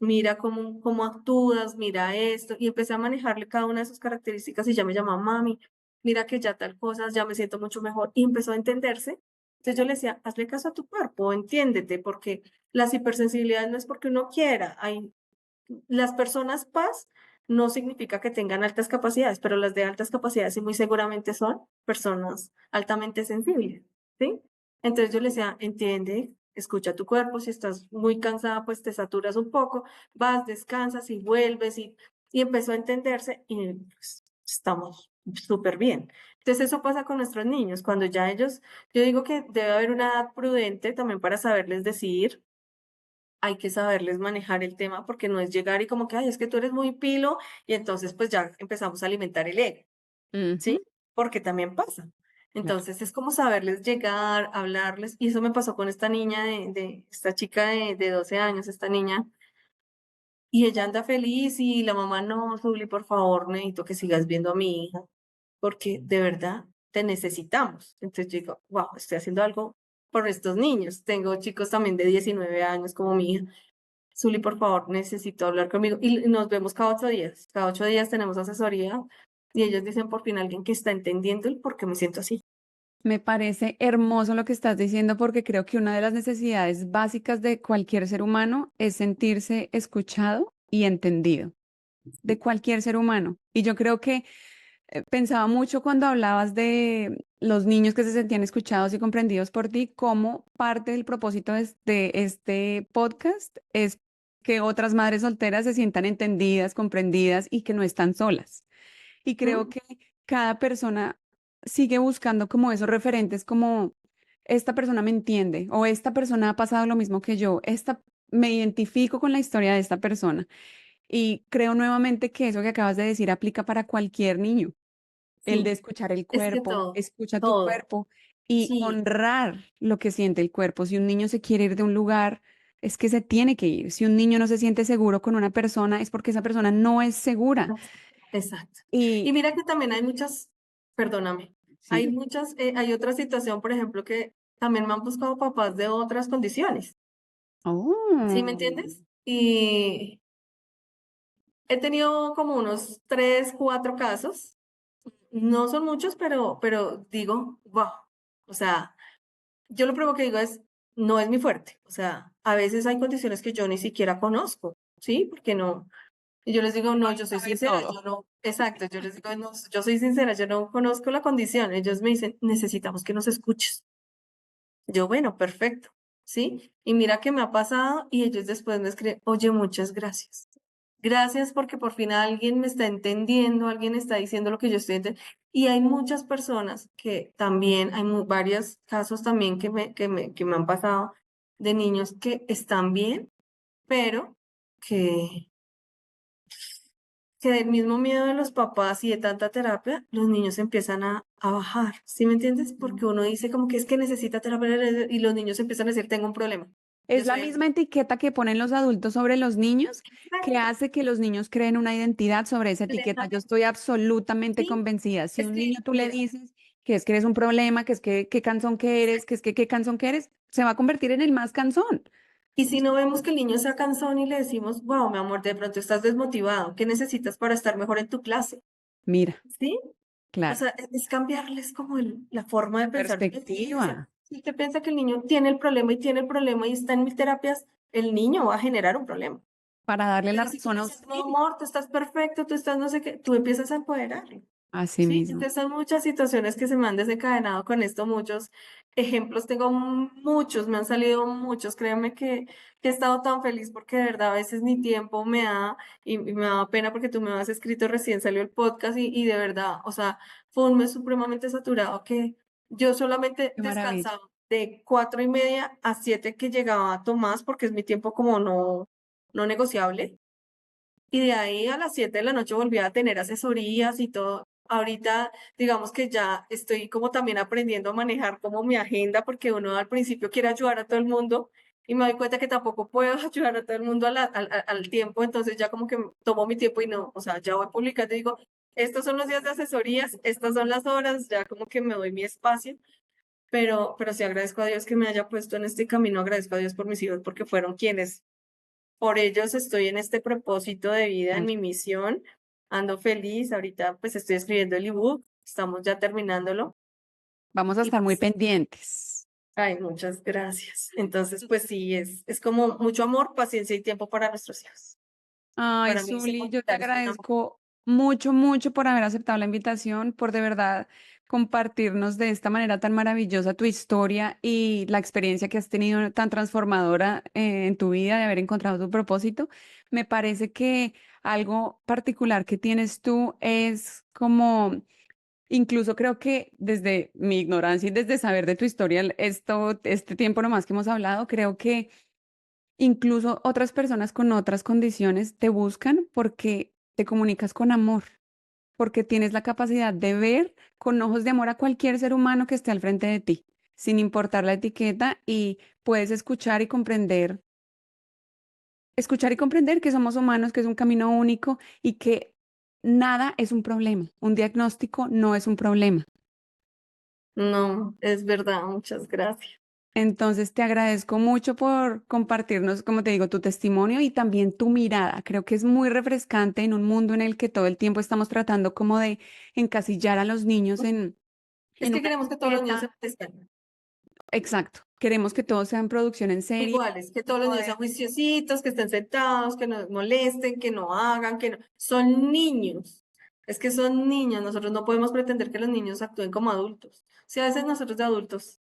mira cómo actúas, mira esto, y empecé a manejarle cada una de sus características y ya me llamaba mami, mira que ya tal cosa, ya me siento mucho mejor, y empezó a entenderse. Entonces yo le decía, hazle caso a tu cuerpo, entiéndete, porque las hipersensibilidades no es porque uno quiera, las personas paz no significa que tengan altas capacidades, pero las de altas capacidades sí muy seguramente son personas altamente sensibles, ¿sí? Entonces yo le decía, entiende, escucha tu cuerpo, si estás muy cansada, pues te saturas un poco, vas, descansas y vuelves y empezó a entenderse y pues, estamos súper bien. Entonces eso pasa con nuestros niños, cuando ya ellos, yo digo que debe haber una edad prudente también para saberles decir, hay que saberles manejar el tema porque no es llegar y como que, ay, es que tú eres muy pilo y entonces pues ya empezamos a alimentar el ego, ujú, ¿sí? Porque también pasa. claro. Entonces es como saberles llegar, hablarles, y eso me pasó con esta niña esta chica de 12 años, esta niña, y ella anda feliz y la mamá, no, Zuli, por favor, necesito que sigas viendo a mi hija, porque de verdad te necesitamos. Entonces yo digo, wow, estoy haciendo algo por estos niños. Tengo chicos también de 19 años como mi hija. Zuli, por favor, necesito hablar conmigo. Y nos vemos cada 8 días. Cada 8 días tenemos asesoría y ellos dicen por fin alguien que está entendiendo el por qué me siento así. Me parece hermoso lo que estás diciendo porque creo que una de las necesidades básicas de cualquier ser humano es sentirse escuchado y entendido, de cualquier ser humano. Y yo creo que pensaba mucho cuando hablabas de los niños que se sentían escuchados y comprendidos por ti, como parte del propósito de este podcast es que otras madres solteras se sientan entendidas, comprendidas y que no están solas. Y creo ¿Mm? que cada persona sigue buscando como esos referentes, como esta persona me entiende o esta persona ha pasado lo mismo que yo, me identifico con la historia de esta persona. Y creo nuevamente que eso que acabas de decir aplica para cualquier niño, el de Sí, escuchar el es que cuerpo, escucha tu todo, cuerpo y sí, honrar lo que siente el cuerpo. Si un niño se quiere ir de un lugar, es que se tiene que ir. Si un niño no se siente seguro con una persona, es porque esa persona no es segura. exacto. Y Y mira que también hay muchas, perdóname, hay sí. muchas, hay otra situación, por ejemplo, que también me han buscado papás de otras condiciones, ¿sí me Oh, entiendes? Y he tenido como unos 3, 4 casos, no son muchos, pero digo, wow, o sea, yo lo primero que digo es, no es mi fuerte, o sea, a veces hay condiciones que yo ni siquiera conozco, ¿sí? Porque no, y yo les digo, no, yo soy saber sincera, todo. yo no, exacto, yo les digo, no, yo soy sincera, yo no conozco la condición. Ellos me dicen, necesitamos que nos escuches. Yo, bueno, perfecto, ¿sí? Y mira que me ha pasado y ellos después me escriben, oye, muchas gracias. Gracias porque por fin alguien me está entendiendo, alguien está diciendo lo que yo estoy entendiendo. Y hay muchas personas que también, hay varios casos también que me han pasado de niños que están bien, pero que del mismo miedo de los papás y de tanta terapia, los niños empiezan a bajar, ¿sí me entiendes? Porque uno dice como que es que necesita terapia y los niños empiezan a decir, tengo un problema, yo Es la soy así. misma etiqueta que ponen los adultos sobre los niños que Exacto, hace que los niños creen una identidad sobre esa etiqueta. Yo completamente. estoy absolutamente Sí, convencida. Si a es un que, niño tú le mira, dices que es que eres un problema, que es que qué cansón que eres, que es que qué cansón que eres, se va a convertir en el más cansón. y si no vemos que el niño está cansón y le decimos, wow, mi amor, de pronto estás desmotivado, ¿qué necesitas para estar mejor en tu clase? Mira, ¿Sí? O claro, sea, es cambiarles como la forma de pensar de los niños. perspectiva Si usted piensa que el niño tiene el problema y tiene el problema y está en mil terapias, el niño va a generar un problema. para darle la Pero si tú razón le a dices, no, usted. amor, tú estás perfecto, tú estás no sé qué, tú empiezas a empoderarlo. Así Sí, mismo. entonces son muchas situaciones que se me han desencadenado con esto, muchos ejemplos, tengo muchos, me han salido muchos, créeme que he estado tan feliz porque de verdad a veces ni tiempo me da y me da pena porque tú me has escrito recién salió el podcast y de verdad, o sea, fue un mes supremamente saturado que yo solamente Qué maravilla. descansaba de 4:30 a 7 que llegaba Tomás porque es mi tiempo como no negociable. Y de ahí a las 7 de la noche volví a tener asesorías y todo. Ahorita, digamos que ya estoy como también aprendiendo a manejar como mi agenda, porque uno al principio quiere ayudar a todo el mundo y me doy cuenta que tampoco puedo ayudar a todo el mundo al tiempo, entonces ya como que tomo mi tiempo y no, o sea, ya voy publicando y digo, estos son los días de asesorías, estas son las horas, ya como que me doy mi espacio, pero sí agradezco a Dios que me haya puesto en este camino, agradezco a Dios por mis hijos porque fueron quienes por ellos estoy en este propósito de vida, en mi misión. Ando feliz. Ahorita pues estoy escribiendo el ebook. Estamos ya terminándolo. Vamos a Y estar muy pues, pendientes. ay, muchas gracias. Entonces, pues sí, es como mucho amor, paciencia y tiempo para nuestros hijos. Ay, Para mí ser Zuli, yo te es un amor. agradezco mucho, mucho por haber aceptado la invitación, por de verdad compartirnos de esta manera tan maravillosa tu historia y la experiencia que has tenido tan transformadora en tu vida de haber encontrado tu propósito. Me parece que algo particular que tienes tú es como, incluso creo que desde mi ignorancia y desde saber de tu historia, este tiempo nomás que hemos hablado, creo que incluso otras personas con otras condiciones te buscan porque te comunicas con amor, porque tienes la capacidad de ver con ojos de amor a cualquier ser humano que esté al frente de ti, sin importar la etiqueta, y puedes escuchar y comprender que somos humanos, que es un camino único y que nada es un problema. Un diagnóstico no es un problema. No, es verdad. Muchas gracias. Entonces, te agradezco mucho por compartirnos, como te digo, tu testimonio y también tu mirada. Creo que es muy refrescante en un mundo en el que todo el tiempo estamos tratando como de encasillar a los niños Es en que una queremos que todos los niños se etiqueta. parezcan Exacto. Queremos que todo sea en producción en serie. iguales, que Y todos los niños sean poder- juiciositos, que estén sentados, que no molesten, que no hagan, que no. Son niños. Es que son niños. Nosotros no podemos pretender que los niños actúen como adultos. Si a veces nosotros de adultos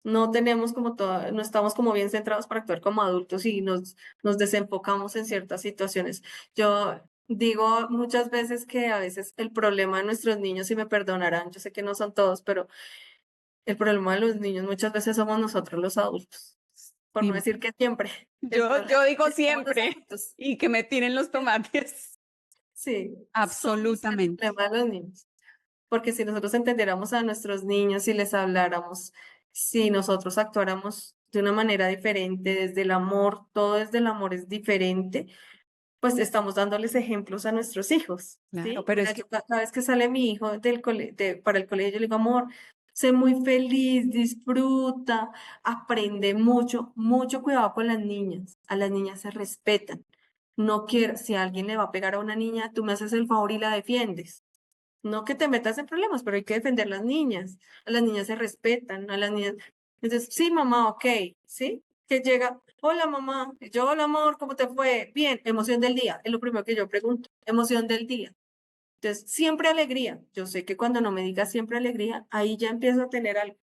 no tenemos como todo, no estamos como bien centrados para actuar como adultos y nos desenfocamos en ciertas situaciones. Yo digo muchas veces que a veces el problema de nuestros niños, si me perdonarán, yo sé que no son todos, pero el problema de los niños muchas veces somos nosotros los adultos, por no decir Siempre. que siempre. El Yo problema digo somos los siempre adultos. y que me tiren los tomates. Sí, somos el Absolutamente. problema de los niños. Porque si nosotros entendiéramos a nuestros niños, si les habláramos, si nosotros actuáramos de una manera diferente, desde el amor, todo desde el amor es diferente, pues estamos dándoles ejemplos a nuestros hijos, Claro, ¿sí? pero Mira, es que yo cada vez que sale mi hijo para el colegio, yo le digo, amor, sé muy feliz, disfruta, aprende mucho, mucho cuidado con las niñas. A las niñas se respetan. No quiero, si alguien le va a pegar a una niña, tú me haces el favor y la defiendes. No que te metas en problemas, pero hay que defender a las niñas se respetan, a las niñas. Entonces, sí, mamá, ok, ¿sí? Que llega, hola mamá, y yo, hola amor, ¿cómo te fue? Bien, emoción del día, es lo primero que yo pregunto, emoción del día. Entonces, siempre alegría. Yo sé que cuando no me digas siempre alegría, ahí ya empiezo a tener algo.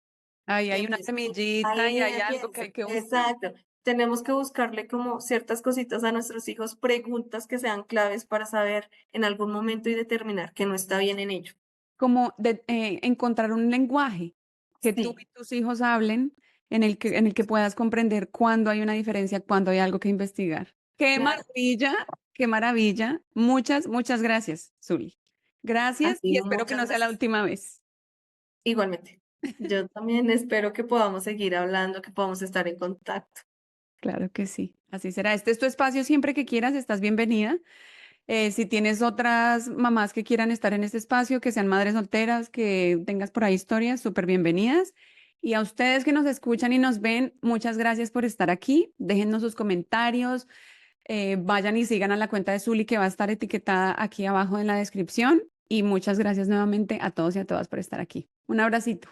ahí hay una Empiezo, semillita y ahí hay algo que empiezo, hay que buscar. exacto. Tenemos que buscarle como ciertas cositas a nuestros hijos, preguntas que sean claves para saber en algún momento y determinar que no está bien en ello. Como encontrar un lenguaje que tú Sí, y tus hijos hablen en el que puedas comprender cuándo hay una diferencia, cuándo hay algo que investigar. ¡Qué claro. maravilla! ¡Qué maravilla! Muchas, muchas gracias, Zuli. A Gracias ti, y espero que muchas no sea la gracias. última vez. Igualmente. Yo también espero que podamos seguir hablando, que podamos estar en contacto. Claro que sí, así será. Este es tu espacio siempre que quieras, estás bienvenida. Si tienes otras mamás que quieran estar en este espacio, que sean madres solteras, que tengas por ahí historias, súper bienvenidas. Y a ustedes que nos escuchan y nos ven, muchas gracias por estar aquí. Déjennos sus comentarios, vayan y sigan a la cuenta de Zuli que va a estar etiquetada aquí abajo en la descripción. Y muchas gracias nuevamente a todos y a todas por estar aquí. Un abracito.